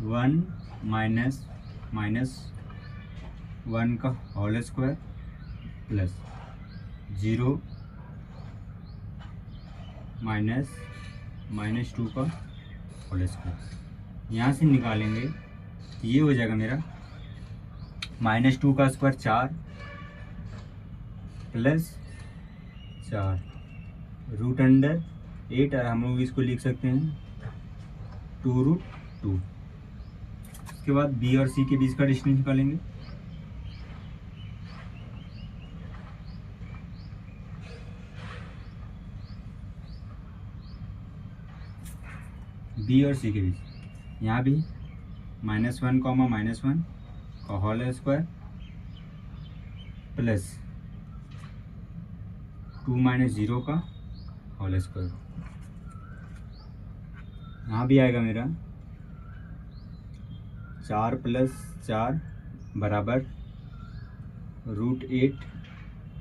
1 -1 का होल स्क्वायर प्लस 0 -2 का होल स्क्वायर। यहाँ से निकालेंगे तो ये हो जाएगा मेरा -2 का स्क्वायर 4 प्लस 4 √8, और हम लोग इसको लिख सकते हैं 2√2। उसके बाद बी और सी के बीच का डिस्टेंस निकालेंगे। बी और सी के बीच यहाँ भी -1, -1 का होल स्क्वायर प्लस 2 -0 का होल स्क्वायर। यहाँ भी आएगा मेरा 4 + 4 बराबर √8,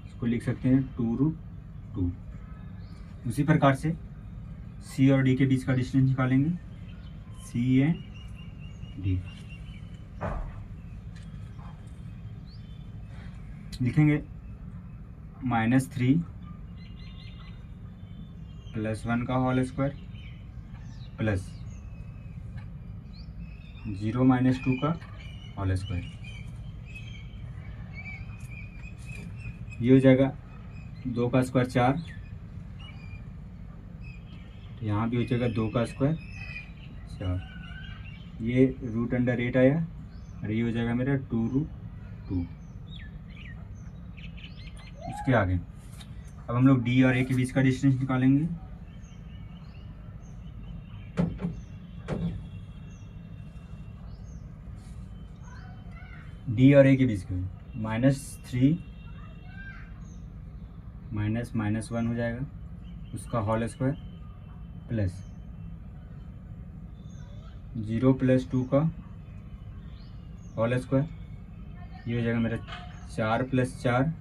इसको लिख सकते हैं 2√2। उसी प्रकार से सी और डी के बीच का डिस्टेंस निकालेंगे, सी एंड डी। लिखेंगे -3 + 1 का होल स्क्वायर प्लस 0 -2 का होल स्क्वायर। ये हो जाएगा 2 का स्क्वायर 4, तो यहाँ भी हो जाएगा 2 का स्क्वायर 4। ये √8 आया और ये हो जाएगा मेरा 2√2। उसके आगे अब हम लोग डी और ए के बीच का डिस्टेंस निकालेंगे। डी और ए के बीच का -3 -1 हो जाएगा, उसका होल स्क्वायर प्लस 0 + 2 का होल स्क्वायर। ये हो जाएगा मेरा 4 + 4,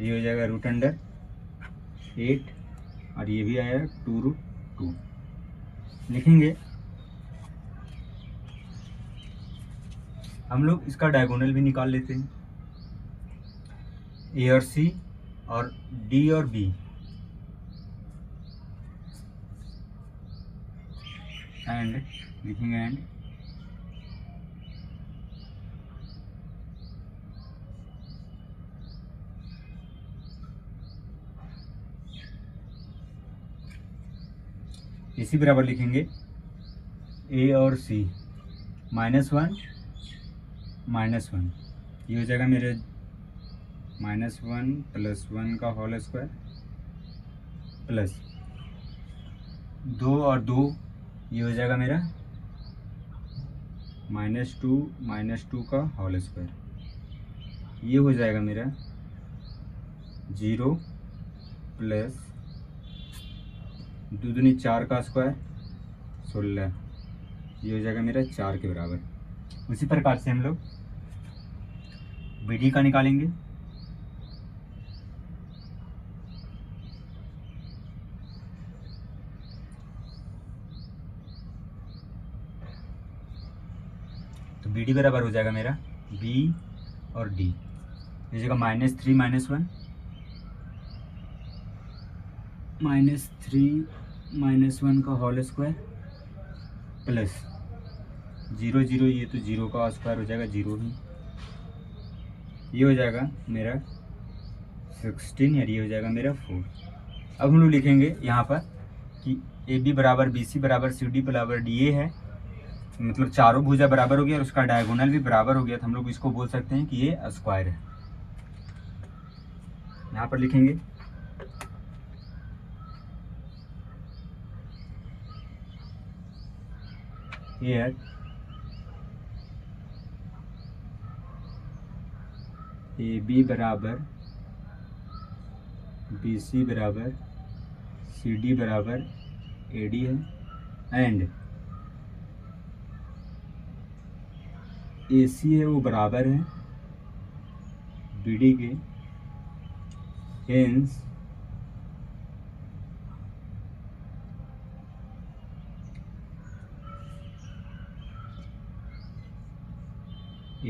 ये हो जाएगा √8, और ये भी आया 2√2। लिखेंगे हम लोग इसका डायगोनल भी निकाल लेते हैं। ए और सी और डी और बी एंड लिखेंगे एंड इसी बराबर लिखेंगे ए और सी -1 -1, ये हो जाएगा मेरे -1 + 1 का होल स्क्वायर प्लस 2 और 2, ये हो जाएगा मेरा -2 का होल स्क्वायर, ये हो जाएगा मेरा 0 + 2 दूनी 4 का स्क्वायर 16, ये हो जाएगा मेरा 4 के बराबर। उसी प्रकार से हम लोग BD का निकालेंगे। तो BD बराबर हो जाएगा मेरा B और D, ये जगह -3 -1 -3 -1 का होल स्क्वायर प्लस 0 0, ये तो 0 का स्क्वायर हो जाएगा 0 ही, ये हो जाएगा मेरा 16 और ये हो जाएगा मेरा 4। अब हम लोग लिखेंगे यहाँ पर कि AB बराबर BC बराबर CD बराबर DA है, मतलब चारों भुजा बराबर हो गया और उसका डायगोनल भी बराबर हो गया, तो हम लोग इसको बोल सकते हैं कि ये स्क्वायर है। यहाँ पर लिखेंगे here AB बराबर BC बराबर CD बराबर AD है एंड AC है वो बराबर है BD के, hence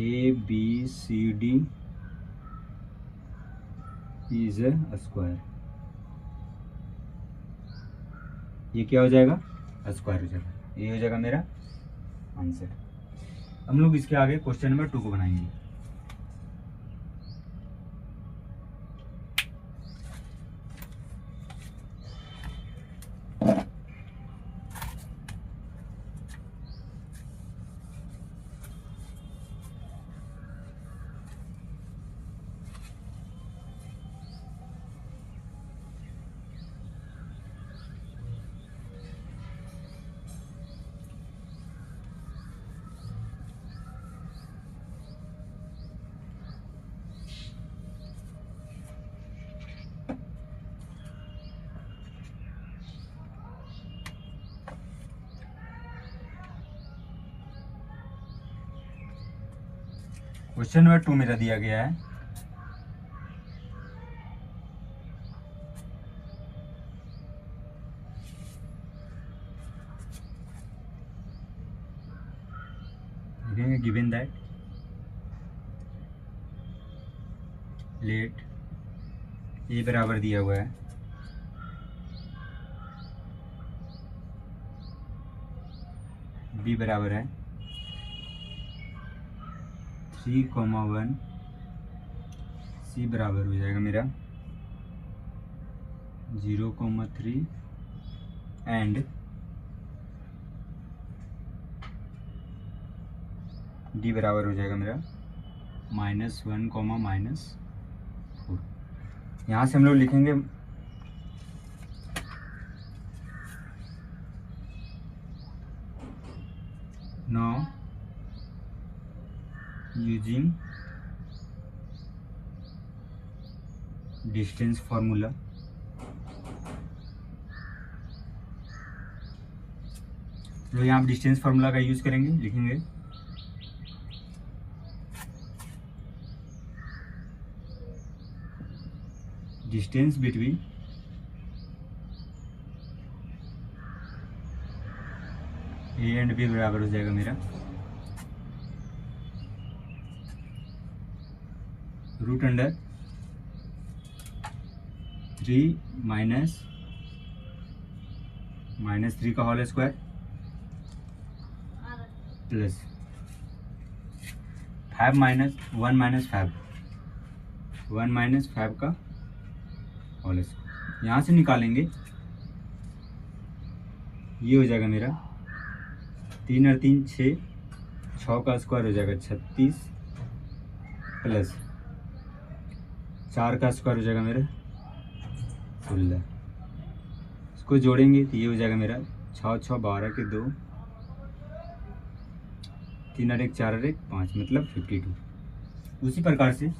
ABCD is a square, ये क्या हो जाएगा स्क्वायर हो जाएगा, ये हो जाएगा मेरा आंसर। हम लोग इसके आगे क्वेश्चन नंबर 2 को बनाएंगे। क्वेश्चन नंबर 2 मेरा दिया गया है गिवन दैट लेट ए बराबर दिया हुआ है B बराबर है 3,1, C बराबर हो जाएगा मेरा 0,3 एंड D बराबर हो जाएगा मेरा -1, -4। यहाँ से हम लोग लिखेंगे now using distance formula तो यहाँ डिस्टेंस फार्मूला का यूज करेंगे, लिखेंगे distance between A and B बराबर हो जाएगा मेरा √3 -3 का whole square plus 5 minus 1 minus 5, 1 minus 5 का होल स्क्वायर। यहाँ से निकालेंगे, ये हो जाएगा मेरा 3 और 3 6, 6 का स्क्वायर हो जाएगा 36 प्लस 4 का स्क्वायर हो जाएगा मेरा 16। इसको जोड़ेंगे तो ये हो जाएगा मेरा 6 6 12 के 2, 3 और 1 4 और 1 5, मतलब 52। उसी प्रकार से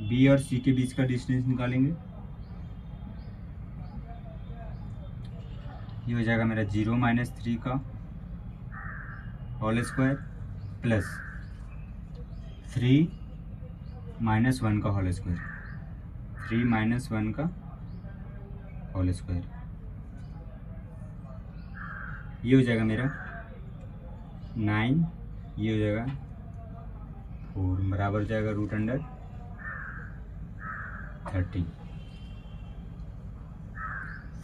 बी और सी के बीच का डिस्टेंस निकालेंगे। ये हो जाएगा मेरा 0 माइनस 3 का होल स्क्वायर प्लस 3 माइनस 1 का होल स्क्वायर, 3 माइनस 1 का होल स्क्वायर। ये हो जाएगा मेरा 9, ये हो जाएगा 4, बराबर हो जाएगा रूट अंडर 30।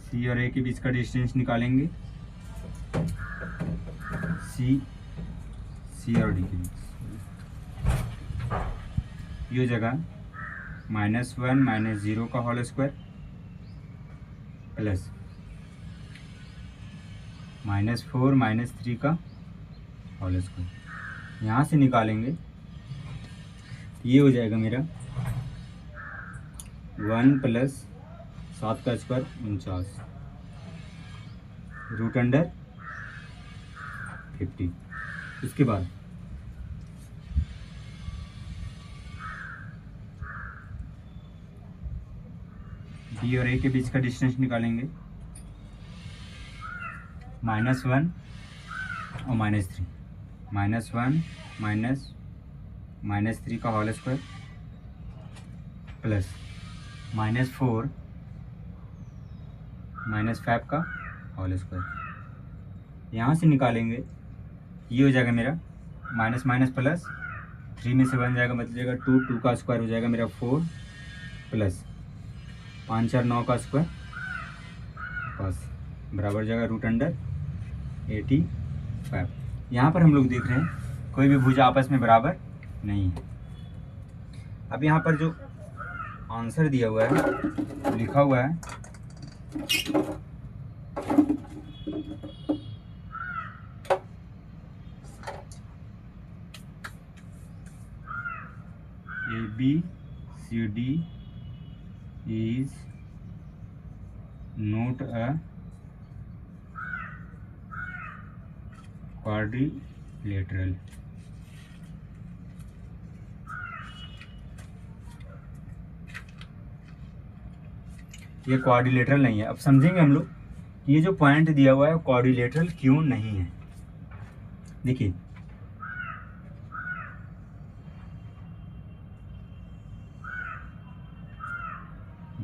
सी और ए के बीच का डिस्टेंस निकालेंगे, सी और डी के बीच। ये हो जाएगा -1 माइनस 0 का होल स्क्वायर प्लस -4 माइनस 3 का होल स्क्वायर। यहाँ से निकालेंगे, ये हो जाएगा मेरा 1 प्लस 7 का स्क्वायर 49 रूट अंडर 50। इसके बाद बी और ए के बीच का डिस्टेंस निकालेंगे, -1 और -3, -1 माइनस 3 का होल स्क्वायर प्लस -4 माइनस 5 का होल स्क्वायर। यहाँ से निकालेंगे, ये हो जाएगा मेरा माइनस माइनस प्लस 3 में से बन जाएगा, बचेगा 2, 2 का स्क्वायर हो जाएगा मेरा 4 प्लस 5 4 9 का स्क्वायर बस बराबर हो जाएगा रूट अंडर 85। यहाँ पर हम लोग देख रहे हैं कोई भी भुजा आपस में बराबर नहीं है। अब यहाँ पर जो आंसर दिया हुआ है, लिखा हुआ है ABCD is not a quadrilateral। ये क्वाड्रिलेटरल नहीं है। अब समझेंगे हम लोग ये जो पॉइंट दिया हुआ है क्वाड्रिलेटरल क्यों नहीं है। देखिए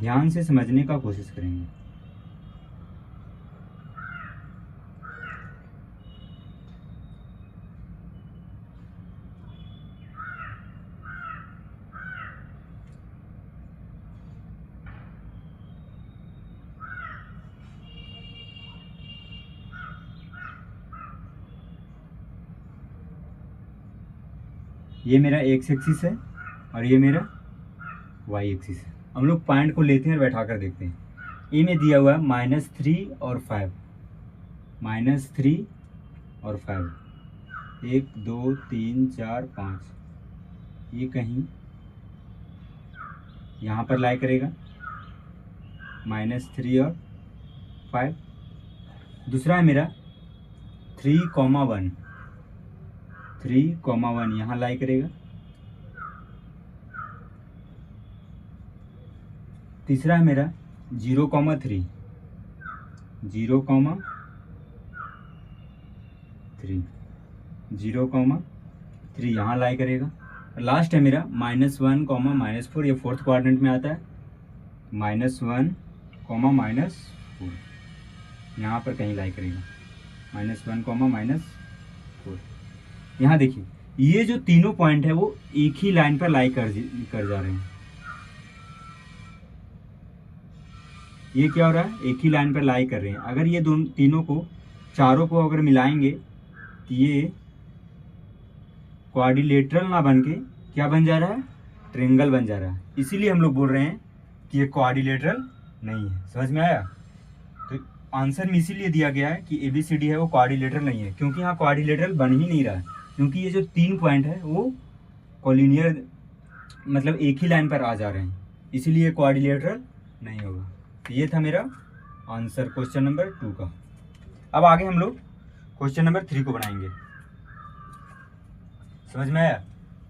ध्यान से समझने का कोशिश करेंगे। ये मेरा एक्स एक्सिस है और ये मेरा वाई एक्सिस है। हम लोग पॉइंट को लेते हैं और बैठा कर देखते हैं। ए में दिया हुआ है -3 और 5, -3 और 5, 1 2 3 4 5, ये कहीं यहाँ पर लाई करेगा -3 और 5। दूसरा है मेरा 3,1, 3,1 यहाँ लाई करेगा। तीसरा है मेरा 0,3, 0,3, 0,3 यहाँ लाई करेगा। लास्ट है मेरा -1, -4, ये फोर्थ क्वाड्रेंट में आता है, -1, -4 यहाँ पर कहीं लाई करेगा, -1, -4। यहाँ देखिए ये जो तीनों पॉइंट है वो एक ही लाइन पर लाई कर जा रहे हैं। ये क्या हो रहा है, एक ही लाइन पर लाई कर रहे हैं। अगर ये दोनों तीनों को चारों को अगर मिलाएंगे तो ये क्वाड्रिलेटरल ना बन के क्या बन जा रहा है, ट्रायंगल बन जा रहा है। इसीलिए हम लोग बोल रहे हैं कि ये क्वाड्रिलेटरल नहीं है। समझ में आया? तो आंसर में इसीलिए दिया गया है कि ABCD है वो क्वाड्रिलेटरल नहीं है, क्योंकि यहाँ क्वाड्रिलेटरल बन ही नहीं रहा है, क्योंकि ये जो 3 पॉइंट है वो कोलिनियर मतलब एक ही लाइन पर आ जा रहे हैं, इसीलिए क्वाड्रिलेटरल नहीं होगा। तो ये था मेरा आंसर क्वेश्चन नंबर 2 का। अब आगे हम लोग क्वेश्चन नंबर 3 को बनाएंगे। समझ में आया?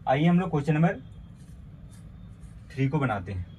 आइए हम लोग क्वेश्चन नंबर 3 को बनाते हैं।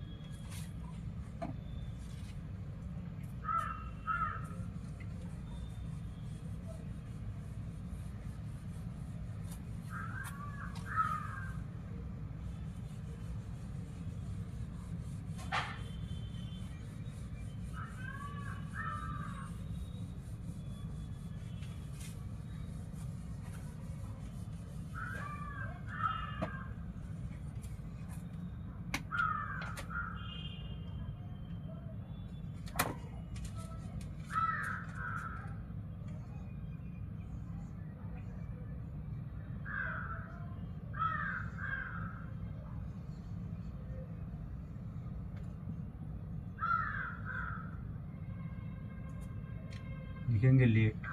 लिखेंगे लेट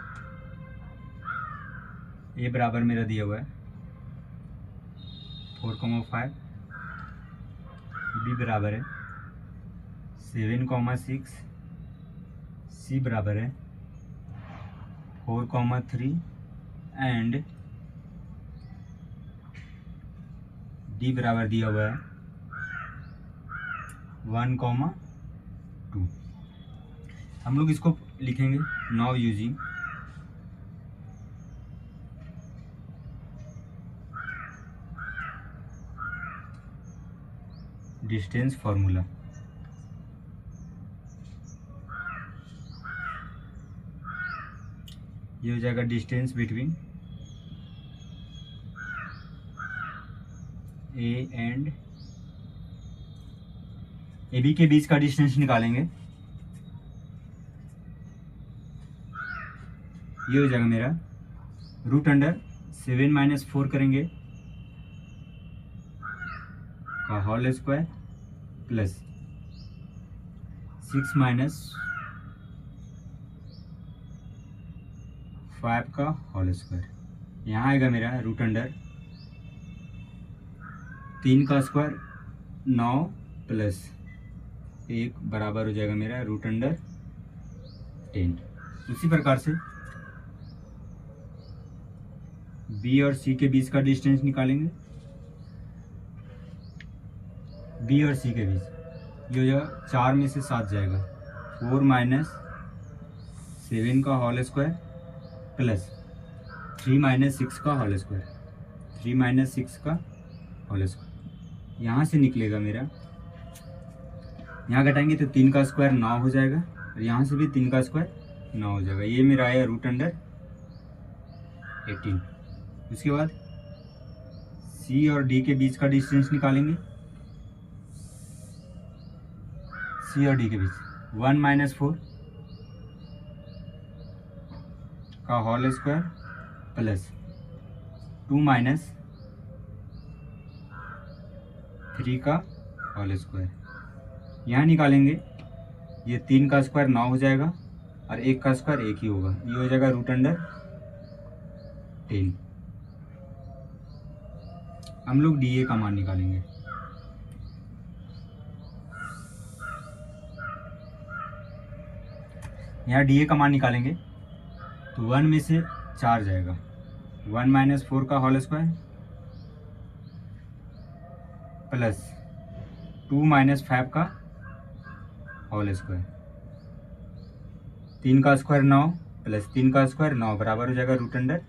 ए बराबर मेरा दिया हुआ है 4,5, बी बराबर है 7,6, सी बराबर है 4,3 एंड डी बराबर दिया हुआ है 1,2। हम लोग इसको लिखेंगे नाउ यूजिंग डिस्टेंस फॉर्मूला। ये हो जाएगा distance between A and A B के बीच का डिस्टेंस निकालेंगे। ये हो जाएगा मेरा रूट अंडर 7 - 4 करेंगे का होल स्क्वायर प्लस 6 - 5 का होल स्क्वायर। यहाँ आएगा मेरा रूट अंडर 3 का स्क्वायर 9 प्लस 1 बराबर हो जाएगा मेरा रूट अंडर 10। उसी प्रकार से बी और सी के बीच का डिस्टेंस निकालेंगे। बी और सी के बीच ये हो जाएगा 4 में से 7 जाएगा 4 - 7 का होल स्क्वायर प्लस 3 - 6 का होल स्क्वायर। 3 - 6 का होल स्क्वायर यहाँ से निकलेगा मेरा, यहाँ घटाएंगे तो 3 का स्क्वायर 9 हो जाएगा और यहाँ से भी 3 का स्क्वायर 9 हो जाएगा। ये मेरा आया रूट अंडर 18। उसके बाद सी और डी के बीच का डिस्टेंस निकालेंगे। सी और डी के बीच 1 - 4 का होल स्क्वायर प्लस 2 - 3 का होल स्क्वायर। यहाँ निकालेंगे ये 3 का स्क्वायर 9 हो जाएगा और 1 का स्क्वायर 1 ही होगा। ये हो जाएगा रूट अंडर 10। हम लोग डी ए का मान निकालेंगे। यहाँ डी ए का मान निकालेंगे तो 1 में से 4 जाएगा 1 - 4 का होल स्क्वायर प्लस 2 - 5 का होल स्क्वायर। 3 का स्क्वायर 9 प्लस 3 का स्क्वायर 9 बराबर हो जाएगा रूट अंडर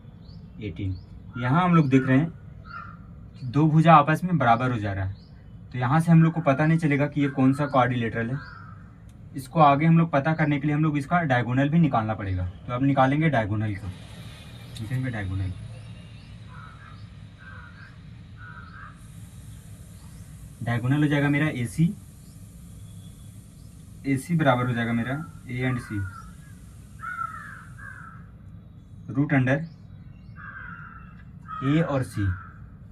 18। यहाँ हम लोग देख रहे हैं कि दो भुजा आपस में बराबर हो जा रहा है, तो यहाँ से हम लोग को पता नहीं चलेगा कि ये कौन सा क्वाड्रिलेटरल है। इसको आगे हम लोग पता करने के लिए हम लोग इसका डायगोनल भी निकालना पड़ेगा। तो अब निकालेंगे डायगोनल का, लिखेंगे डायगोनल। डायगोनल हो जाएगा मेरा AC ए सी बराबर हो जाएगा मेरा A and C root under A और सी।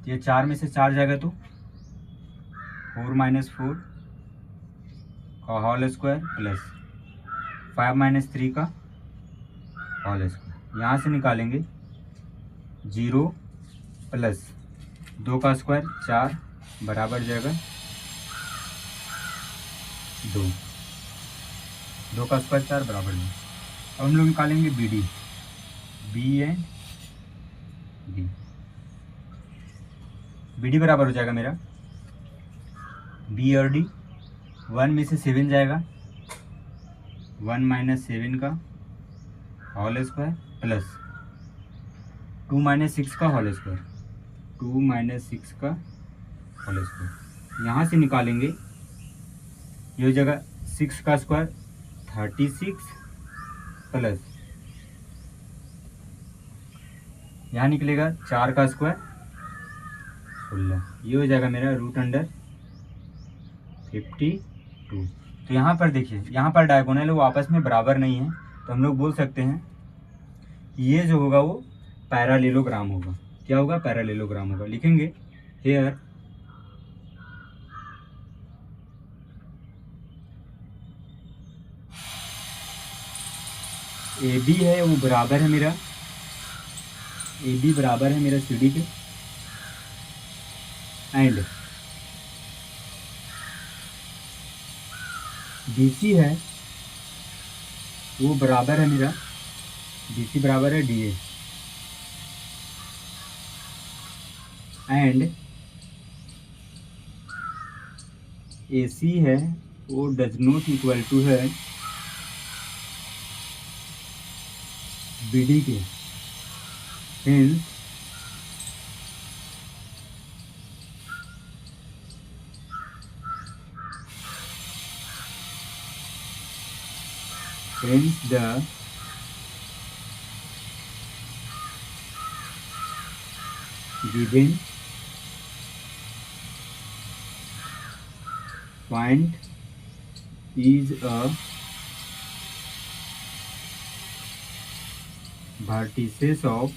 ये 4 में से 4 जाएगा तो 4 - 4 का होल स्क्वायर प्लस 5 - 3 का होल स्क्वायर। यहाँ से निकालेंगे 0 प्लस 2 का स्क्वायर 4 बराबर जाएगा 2, 2 का स्क्वायर 4 बराबर 2। अब हम लोग निकालेंगे B D, B and D. B D बराबर हो जाएगा मेरा बी और डी 1 में से 7 जाएगा 1 - 7 का होल स्क्वायर प्लस 2 - 6 का होल स्क्वायर 2 - 6 का होल स्क्वायर। यहाँ से निकालेंगे ये हो जाएगा 6 का स्क्वायर 36 प्लस यहाँ निकलेगा 4 का स्क्वायर 16। ये हो जाएगा मेरा रूट अंडर 52। तो यहाँ पर देखिए, यहाँ पर डायगोनल वो आपस में बराबर नहीं है, तो हम लोग बोल सकते हैं कि ये जो होगा वो पैरालेलोग्राम होगा। क्या होगा? पैरालेलोग्राम होगा। लिखेंगे हेयर ए बी है वो बराबर है मेरा, ए बी बराबर है मेरा सी डी के, एंड बी सी है वो बराबर है मेरा, बी सी बराबर है डी ए, एंड ए सी है वो डज नॉट इक्वल टू है बी डी के। Hence the given point is a vertices of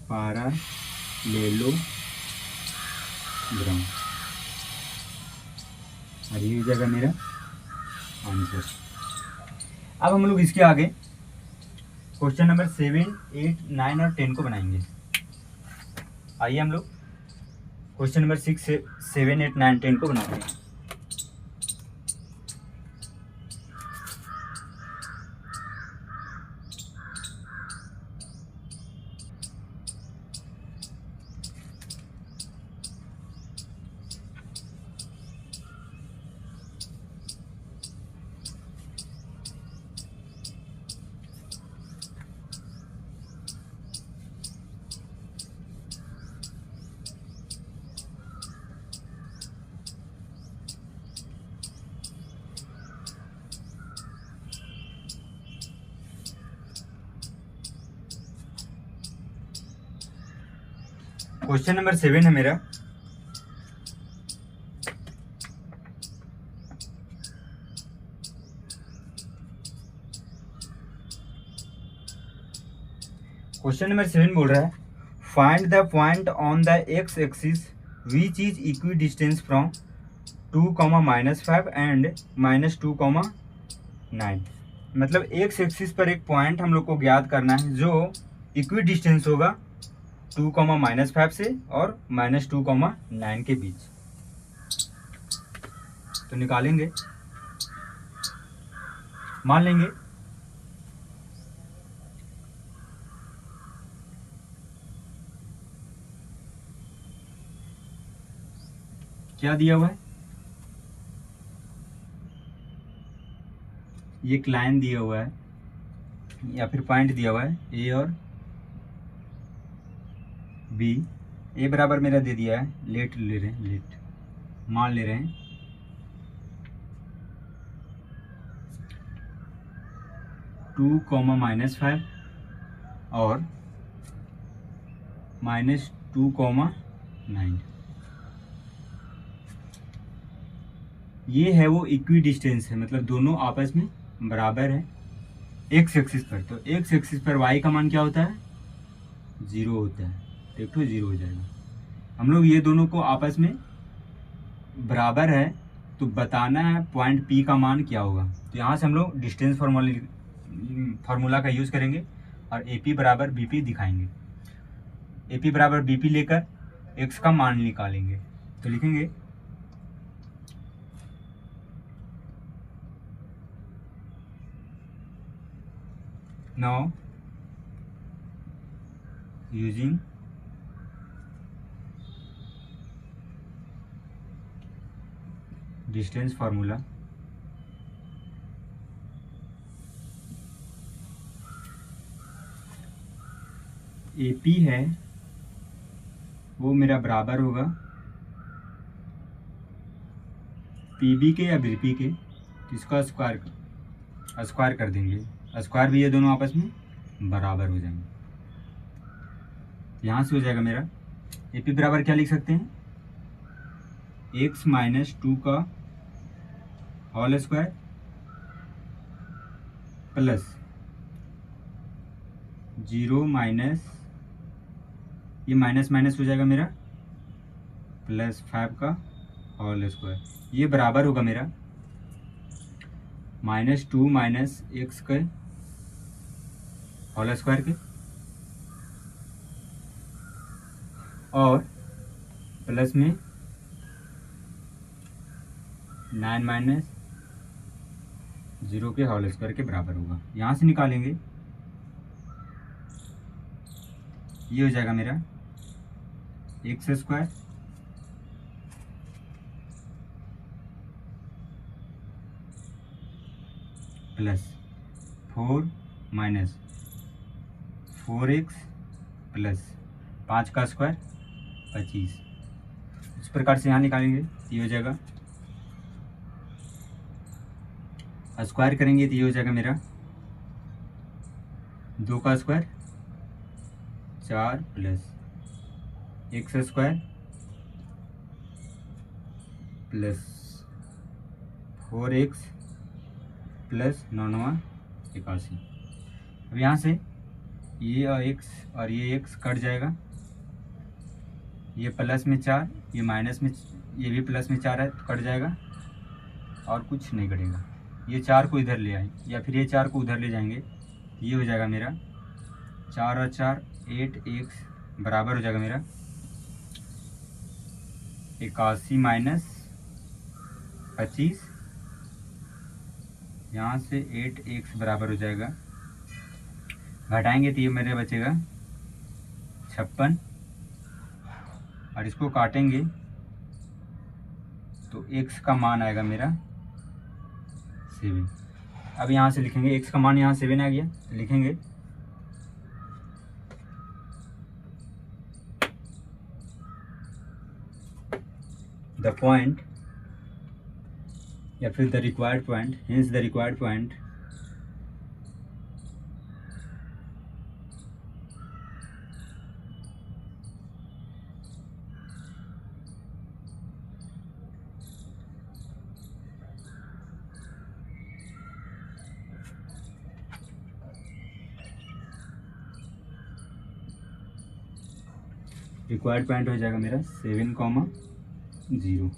parallelogram। और ये हो जाएगा मेरा आंसर। अब हम लोग इसके आगे क्वेश्चन नंबर 7, 8, 9 और 10 को बनाएंगे। आइए हम लोग क्वेश्चन नंबर 6, 7, 8, 9, 10 को बनाते हैं। क्वेश्चन नंबर 7 है मेरा, क्वेश्चन नंबर 7 बोल रहा है find the point on the x axis which is equidistant from 2, -5 and -2, 9। मतलब एक्स एक्सिस पर एक पॉइंट हम लोग को ज्ञात करना है जो इक्वी डिस्टेंस होगा 2, -5 से और -2, 9 के बीच। तो निकालेंगे, मान लेंगे क्या दिया हुआ है, ये एक लाइन दिया हुआ है या फिर पॉइंट दिया हुआ है ए और बी। ए बराबर मेरा दे दिया है, लेट ले रहे हैं, लेट मान ले रहे हैं 2, -5 और -2, 9। ये है वो इक्वी डिस्टेंस है, मतलब दोनों आपस में बराबर है एक्स एक्सिस पर। तो एक्स एक्सिस पर वाई का मान क्या होता है, 0 होता है। देखो 0 हो जाएगा। हम लोग ये दोनों को आपस में बराबर है तो बताना है पॉइंट पी का मान क्या होगा। तो यहाँ से हम लोग डिस्टेंस फार्मूला का यूज़ करेंगे और ए पी बराबर बी पी दिखाएंगे। ए पी बराबर बी पी लेकर एक्स का मान निकालेंगे। तो लिखेंगे now using distance formula A P है वो मेरा बराबर होगा पी बी के या बी पी के। तो इसका स्क्वायर कर देंगे, स्क्वायर भी ये दोनों आपस में बराबर हो जाएंगे। यहाँ से हो जाएगा मेरा ए पी बराबर क्या लिख सकते हैं, एक्स माइनस 2 का होल स्क्वायर प्लस 0 माइनस ये माइनस माइनस हो जाएगा मेरा प्लस 5 का होल स्क्वायर। ये बराबर होगा मेरा -2 माइनस एक्स के होल स्क्वायर के और प्लस में 9 माइनस 0 के होल स्क्वायर के बराबर होगा। यहाँ से निकालेंगे, ये हो जाएगा मेरा x square plus 4 minus 4x plus 5 का स्क्वायर 25। इस प्रकार से यहाँ निकालेंगे, ये हो जाएगा स्क्वायर करेंगे तो ये हो जाएगा मेरा 2 का square 4 plus x square plus 4x plus 9 81। अब यहाँ से ये और x कट जाएगा, ये प्लस में 4 ये माइनस में, ये भी प्लस में 4 है तो कट जाएगा और कुछ नहीं कटेगा। ये 4 को इधर ले आए या फिर ये 4 को उधर ले जाएंगे, ये हो जाएगा मेरा 4 और 4 8x बराबर हो जाएगा मेरा 81 माइनस 25। यहाँ से 8x बराबर हो जाएगा, घटाएंगे तो ये मेरे बचेगा 56 और इसको काटेंगे तो x का मान आएगा मेरा 7। अब यहाँ से लिखेंगे x का मान यहाँ 7 आ गया, लिखेंगे द पॉइंट या फिर the required point, hence the required point हो जाएगा मेरा 7,0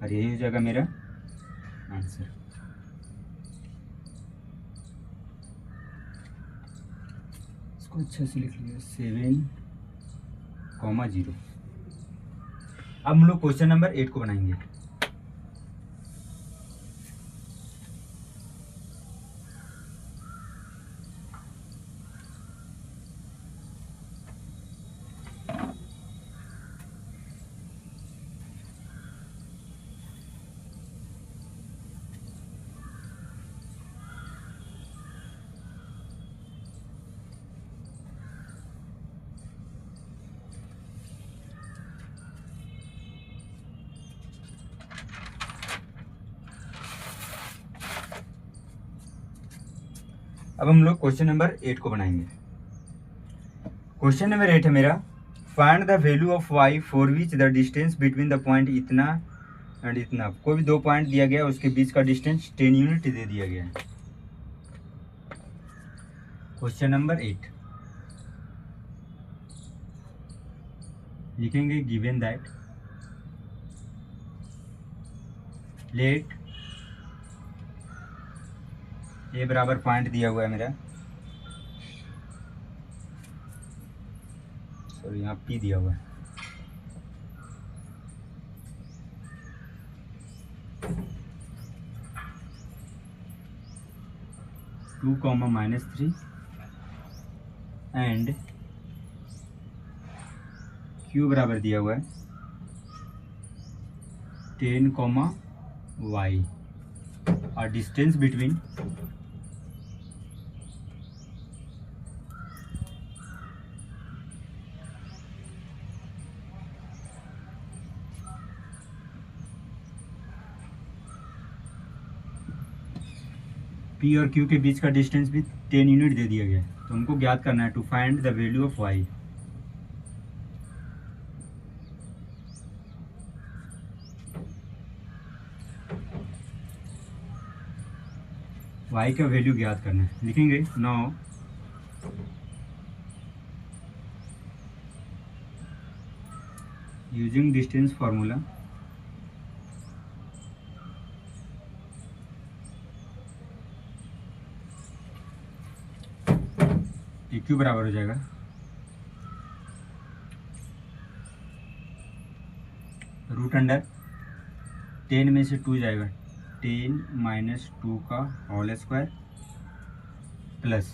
और यही हो जाएगा मेरा आंसर। इसको अच्छे से लिख लिया 7,0। अब हम लोग क्वेश्चन नंबर 8 को बनाएंगे। अब हम लोग क्वेश्चन नंबर 8 को बनाएंगे। क्वेश्चन नंबर 8 है मेरा, find the value of y for which the distance between the point इतना एंड इतना कोई भी 2 पॉइंट दिया गया है, उसके बीच का डिस्टेंस 10 यूनिट दे दिया गया है। क्वेश्चन नंबर 8 लिखेंगे गिवन दैट लेट ए बराबर पॉइंट दिया हुआ है मेरा, सॉरी यहाँ पी दिया हुआ है, टू कॉमा -3 एंड क्यू बराबर दिया हुआ है 10 कॉमा वाई और डिस्टेंस बिटवीन पी और क्यू के बीच का डिस्टेंस भी 10 यूनिट दे दिया गया है। तो हमको ज्ञात करना है to find the value of Y. Y का वैल्यू ज्ञात करना है, लिखेंगे now using distance formula Q बराबर हो जाएगा रूट अंडर 10 में से 2 जाएगा 10 - 2 का whole square plus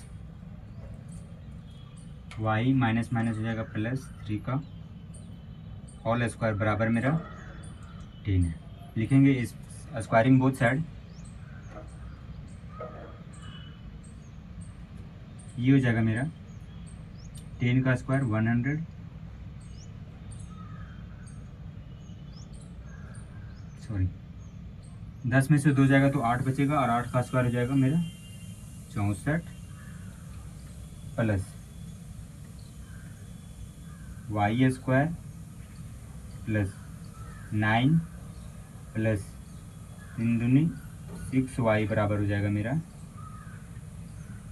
Y minus minus हो जाएगा +3 का होल स्क्वायर बराबर मेरा 10 है। लिखेंगे इस स्क्वायरिंग बोथ साइड, ये हो जाएगा मेरा 10 का स्क्वायर 100 सॉरी 10 में से 2 जाएगा तो 8 बचेगा और 8 का स्क्वायर हो जाएगा मेरा 64 plus Y square plus 9 plus 3 दूनी 6 वाई बराबर हो जाएगा मेरा,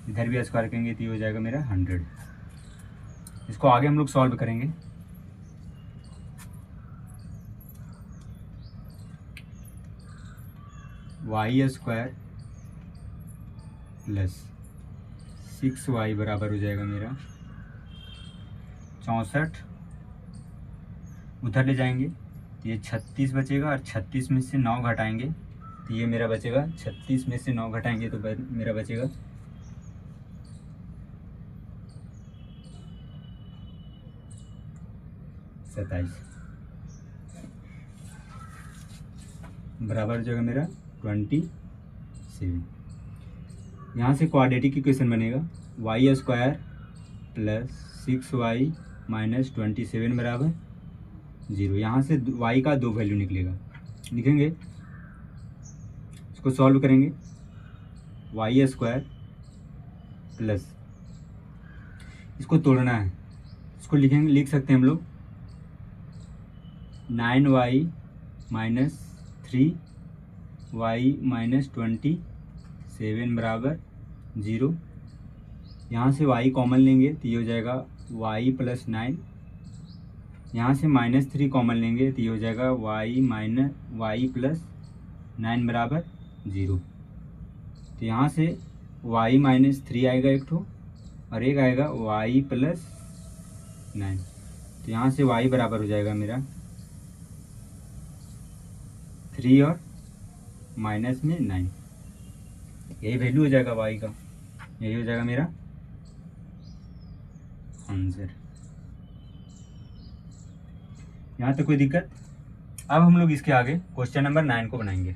इधर भी स्क्वायर करेंगे तो ये हो जाएगा मेरा 100। इसको आगे हम लोग सॉल्व करेंगे। वाई स्क्वायर प्लस 6 वाई बराबर हो जाएगा मेरा 64, उधर ले जाएंगे तो ये 36 बचेगा और 36 में से 9 घटाएंगे तो ये मेरा बचेगा 36 में से 9 घटाएंगे तो मेरा बचेगा 27 बराबर हो जाएगा मेरा 27। यहाँ से क्वाड्रेटिक इक्वेशन बनेगा Y square plus 6y minus 27 बराबर 0। यहाँ से y का 2 वैल्यू निकलेगा, लिखेंगे इसको सॉल्व करेंगे वाई स्क्वायर प्लस इसको तोड़ना है, इसको लिखेंगे लिख सकते हैं हम लोग 9y माइनस 3y माइनस 27 बराबर 0। यहाँ से y कॉमन लेंगे तो ये हो जाएगा y प्लस 9, यहाँ से -3 कॉमन लेंगे तो ये हो जाएगा y प्लस 9 बराबर 0। तो यहाँ से y माइनस 3 आएगा एक ठो और एक आएगा y प्लस 9, तो यहाँ से y बराबर हो जाएगा मेरा 3 और माइनस में 9, यही वैल्यू हो जाएगा y का, यही हो जाएगा मेरा आंसर। यहाँ तक कोई दिक्कत? अब हम लोग इसके आगे क्वेश्चन नंबर 9 को बनाएंगे।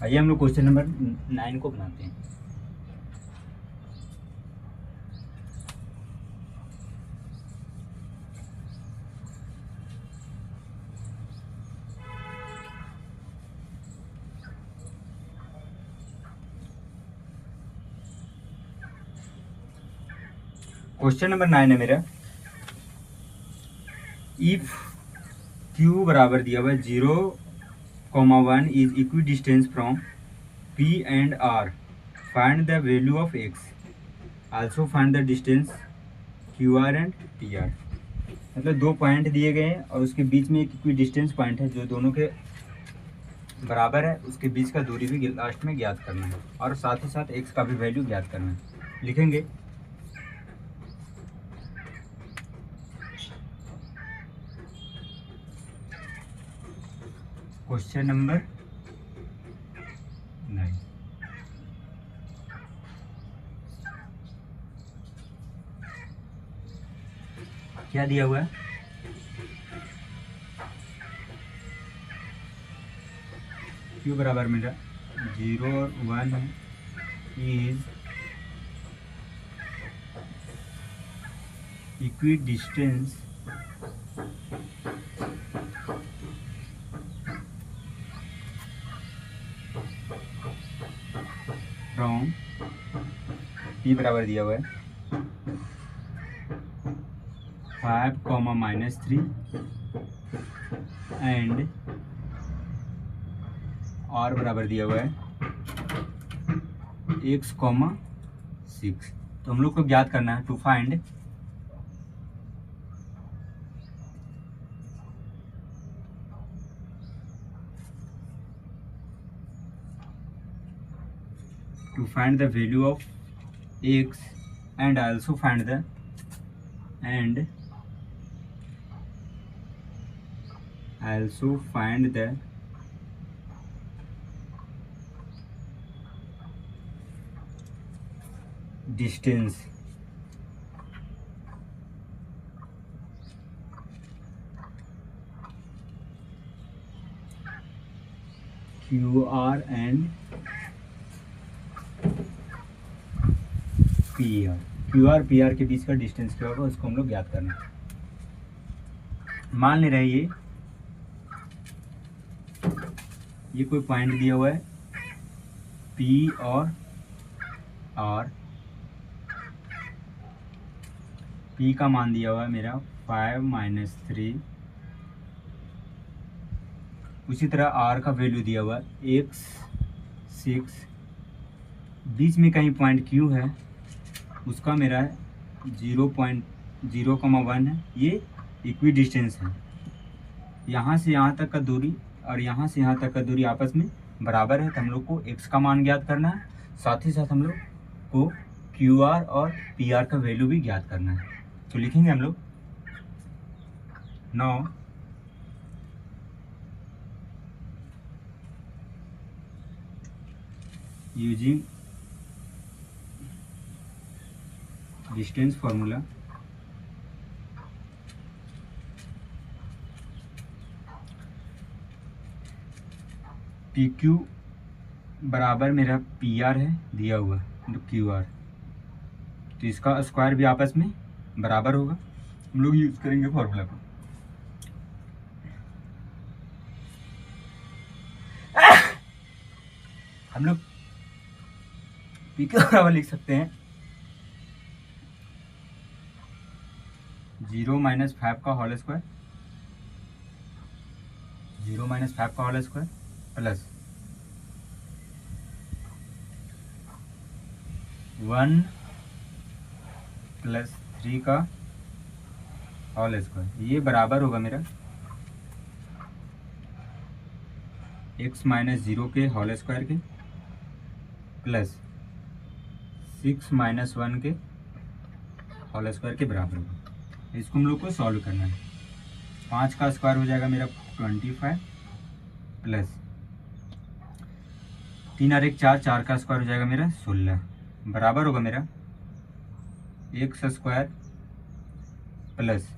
आइए हम लोग क्वेश्चन नंबर 9 को बनाते हैं। क्वेश्चन नंबर 9 है मेरा, इफ क्यू बराबर दिया हुआ है 0,1 is equidistant from P and R, find the value of X, also find the distance Q R and P R. मतलब 2 पॉइंट दिए गए हैं और उसके बीच में एक इक्वी डिस्टेंस पॉइंट है जो दोनों के बराबर है, उसके बीच का दूरी भी लास्ट में ज्ञात करना है और साथ ही साथ एक्स का भी वैल्यू ज्ञात करना है। लिखेंगे क्वेश्चन नंबर 9। क्या दिया हुआ है, क्यू बराबर मेरा 0 और 1 है, is equidistant from P बराबर दिया हुआ है 5,-3 एंड आर बराबर दिया हुआ है x, 6। तो हम लोग को ज्ञात करना है to find the value of x and also find the distance QR and PR। QR PR के बीच का डिस्टेंस क्या होगा उसको हम लोग ज्ञात करना है। मान ले रहे ये कोई पॉइंट दिया हुआ है P और R। P का मान दिया हुआ है मेरा 5-3। उसी तरह R का वैल्यू दिया हुआ है x, 6। बीच में कहीं पॉइंट Q है, उसका मेरा 0.0,1 है। ये इक्वी डिस्टेंस है। यहाँ से यहाँ तक का दूरी और यहाँ से यहाँ तक का दूरी आपस में बराबर है, तो हम लोग को x का मान ज्ञात करना है, साथ ही साथ हम लोग को QR और PR का वैल्यू भी ज्ञात करना है। तो लिखेंगे हम लोग now using distance formula PQ बराबर मेरा PR है दिया हुआ QR, तो इसका स्क्वायर भी आपस में बराबर होगा। हम लोग यूज करेंगे फॉर्मूला को। हम लोग PQ बराबर लिख सकते हैं 0-5 का होल स्क्वायर, 0-5 का होल स्क्वायर प्लस 1 + 3 का होल स्क्वायर। ये बराबर होगा मेरा x - 0 के होल स्क्वायर के प्लस 6 - 1 के होल स्क्वायर के बराबर होगा। इसको हम लोग को सॉल्व करना है। 5 का स्क्वायर हो जाएगा मेरा 25 प्लस 3 और 1 4, 4 का स्क्वायर हो जाएगा मेरा 16, बराबर होगा मेरा x स्क्वायर प्लस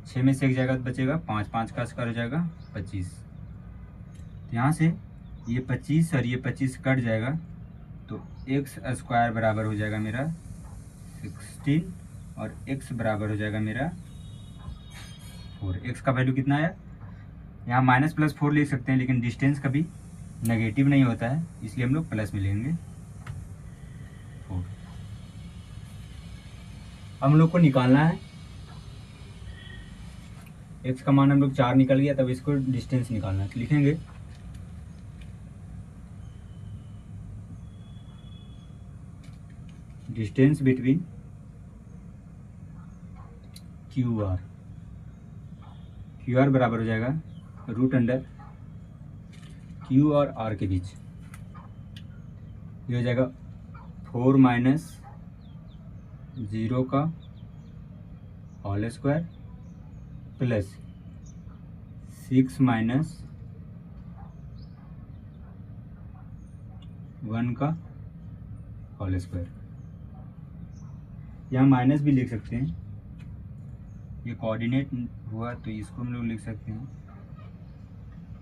6 में से 1 जाएगा तो बचेगा 5, 5 का स्क्वायर हो जाएगा 25। यहाँ से ये 25 और ये 25 कट जाएगा, तो x स्क्वायर बराबर हो जाएगा मेरा 16 और x बराबर हो जाएगा मेरा 4। x का वैल्यू कितना है, यहाँ -+4 लिख सकते हैं, लेकिन डिस्टेंस कभी नेगेटिव नहीं होता है, इसलिए हम लोग प्लस में लेंगे 4। हम लोग को निकालना है x का मान हम लोग 4 निकल गया, तब इसको डिस्टेंस निकालना है। तो लिखेंगे डिस्टेंस बिटवीन QR। QR बराबर हो जाएगा √अंडर Q और R के बीच, ये हो जाएगा 4 माइनस 0 का होल स्क्वायर प्लस 6 माइनस 1 का होल स्क्वायर। यहाँ माइनस भी लिख सकते हैं, ये कोऑर्डिनेट हुआ तो इसको हम लोग लिख सकते हैं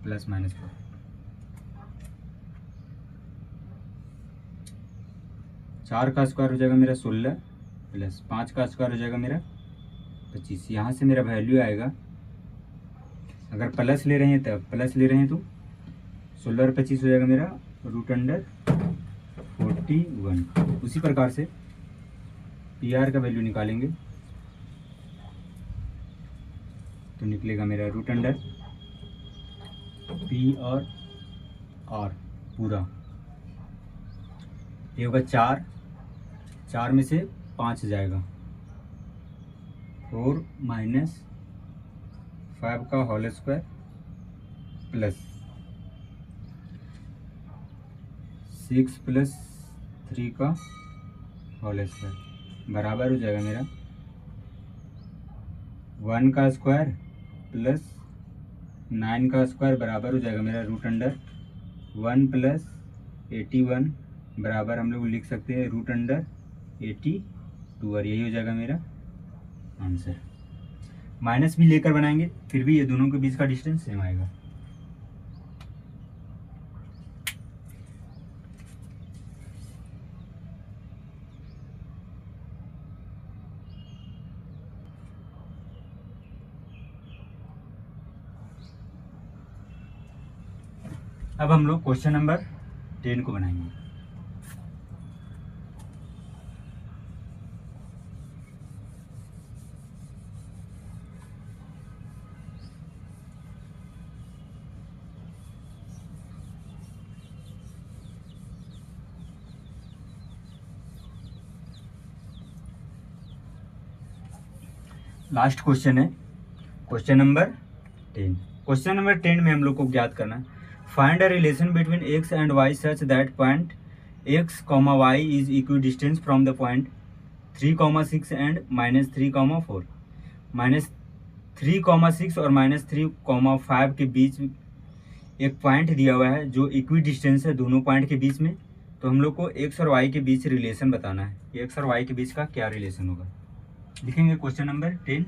प्लस माइनस 4। 4 का स्क्वायर हो जाएगा मेरा 16 प्लस 5 का स्क्वायर हो जाएगा मेरा 25। यहाँ से मेरा वैल्यू आएगा, अगर प्लस ले रहे हैं तब प्लस ले रहे हैं तो 16 और 25 हो जाएगा मेरा √41। उसी प्रकार से PR का वैल्यू निकालेंगे तो निकलेगा मेरा √P और R पूरा, ये होगा 4 में से 5 जाएगा 4 माइनस 5 का होल स्क्वायर प्लस 6 प्लस 3 का होल स्क्वायर बराबर हो जाएगा मेरा 1 का स्क्वायर प्लस 9 का स्क्वायर बराबर हो जाएगा मेरा √1 प्लस 81 बराबर हम लोग लिख सकते हैं √82, और यही हो जाएगा मेरा आंसर। माइनस भी लेकर बनाएंगे फिर भी ये दोनों के बीच का डिस्टेंस सेम आएगा। अब हम लोग क्वेश्चन नंबर 10 को बनाएंगे। लास्ट क्वेश्चन है क्वेश्चन नंबर 10। क्वेश्चन नंबर 10 में हम लोग को ज्ञात करना है find a relation between x and y such that point x, y is equidistant from the point 3,6 and -3,4। -3,6 और -3,5 के बीच एक पॉइंट दिया हुआ है जो इक्वी डिस्टेंस है दोनों पॉइंट के बीच में। तो हम लोग को x और y के बीच रिलेशन बताना है कि x और y के बीच का क्या रिलेशन होगा। लिखेंगे क्वेश्चन नंबर 10,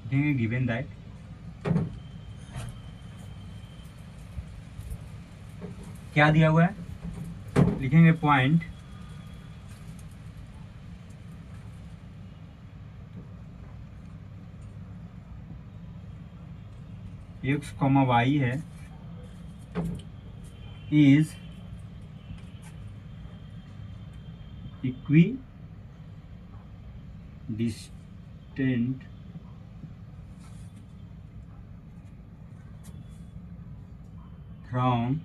लिखेंगे गिवन दैट क्या दिया हुआ है, लिखेंगे पॉइंट x, y है is equi distant from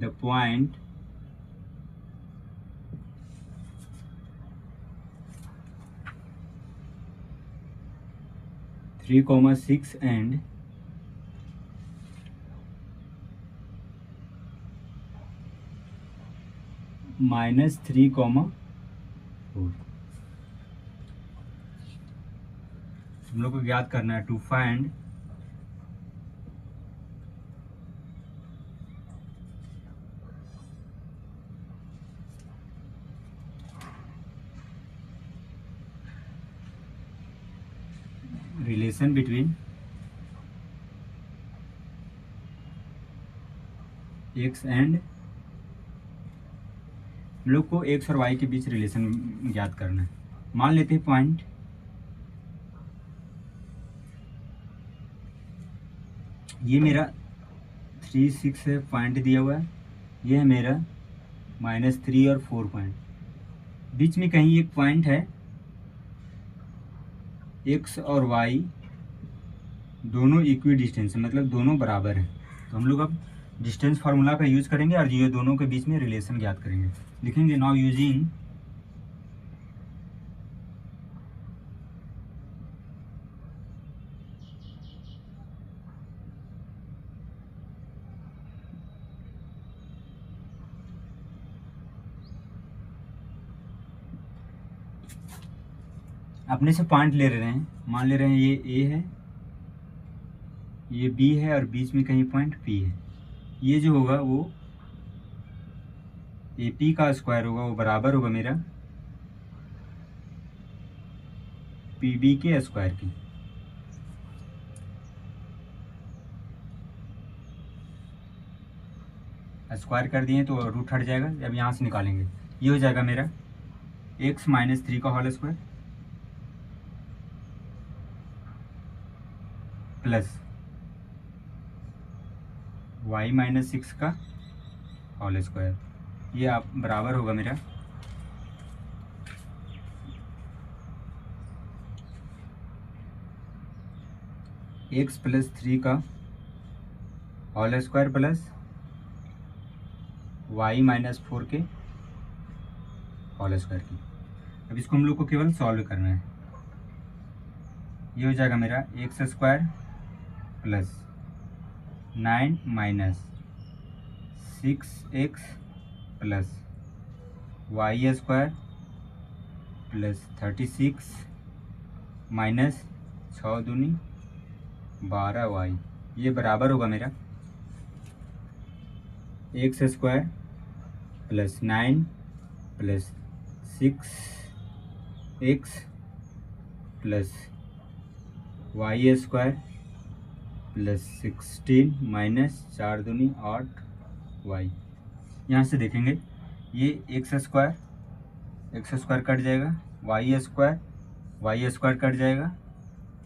the point 3,6 and -3,4। हम लोग को ज्ञात करना है to find relation between x and, हम लोग को x और y के बीच रिलेशन ज्ञात करना है। मान लेते हैं पॉइंट ये मेरा 3,6 है, पॉइंट दिया हुआ है, ये है मेरा -3 और 4 पॉइंट, बीच में कहीं एक पॉइंट है, x और y दोनों इक्वी डिस्टेंस है, मतलब दोनों बराबर है। तो हम लोग अब डिस्टेंस फार्मूला का यूज़ करेंगे और ये दोनों के बीच में रिलेशन ज्ञात करेंगे। लिखेंगे नाउ यूजिंग अपने से पॉइंट ले रहे हैं, मान ले रहे हैं ये A है, ये B है और बीच में कहीं पॉइंट P है। ये जो होगा वो AP का स्क्वायर होगा, वो बराबर होगा मेरा PB के स्क्वायर की। स्क्वायर कर दिए तो रूट हट जाएगा, अब यहाँ से निकालेंगे, ये हो जाएगा मेरा x - 3 का होल स्क्वायर प्लस y - 6 का होल स्क्वायर, ये आप बराबर होगा मेरा x + 3 का होल स्क्वायर प्लस y - 4 के होल स्क्वायर की। अब इसको हम लोग को केवल सॉल्व करना है, ये हो जाएगा मेरा x² plus 9 - 6x plus y² plus 36 minus 6 दूनी 12y, ये बराबर होगा मेरा x² plus 9 plus 6x plus y² plus 16 minus 4 दूनी 8y। यहाँ से देखेंगे ये x² कट जाएगा, y² कट जाएगा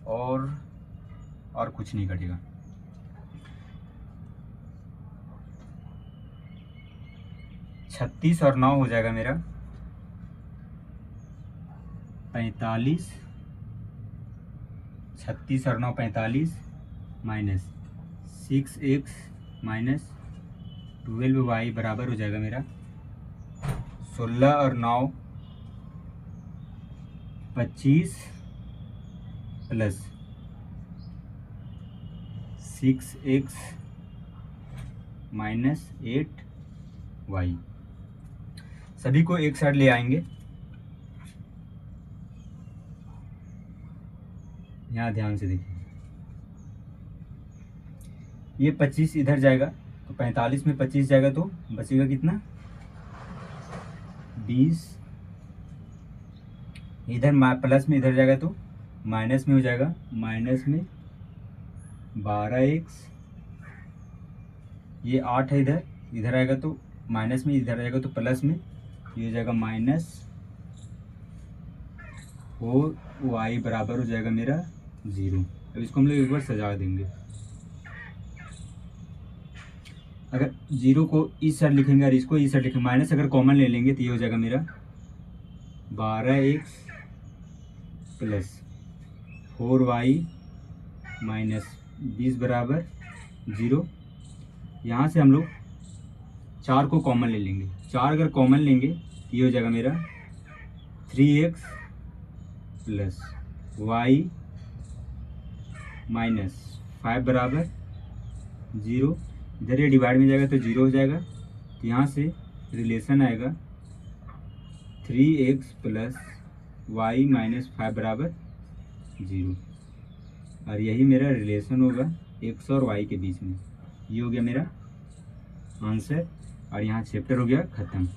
और कुछ नहीं कटेगा। छत्तीस और 9 हो जाएगा मेरा 45, 36 और 9 45 माइनस 6x माइनस 12y बराबर हो जाएगा मेरा 16 और 9 25 प्लस 6x माइनस 8y। सभी को एक साइड ले आएंगे, यहाँ ध्यान से देखिए, ये 25 इधर जाएगा तो 45 में 25 जाएगा तो बचेगा कितना 20, इधर प्लस में इधर जाएगा तो माइनस में हो जाएगा, माइनस में 12x, ये 8 है, इधर आएगा तो माइनस में, इधर आएगा तो प्लस में, ये हो जाएगा -4y बराबर हो जाएगा मेरा 0। अब इसको हम लोग एक बार सजा देंगे, अगर 0 को इस साइड लिखेंगे और इसको इस साइड लिखेंगे, माइनस अगर कॉमन ले लेंगे तो ये हो जाएगा मेरा 12x प्लस 4y माइनस 20 बराबर 0। यहाँ से हम लोग 4 को कॉमन ले लेंगे, 4 अगर कॉमन लेंगे ये हो जाएगा मेरा 3x प्लस y माइनस 5 बराबर 0। इधर ये डिवाइड में जाएगा तो 0 हो जाएगा, तो यहाँ से रिलेशन आएगा 3x प्लस y माइनस 5 बराबर 0, और यही मेरा रिलेशन होगा x और y के बीच में। ये हो गया मेरा आंसर, और यहाँ चैप्टर हो गया ख़त्म।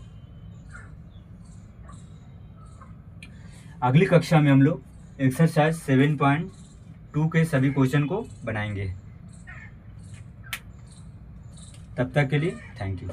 अगली कक्षा में हम लोग एक्सरसाइज 7.2 के सभी क्वेश्चन को बनाएंगे। तब तक के लिए थैंक यू।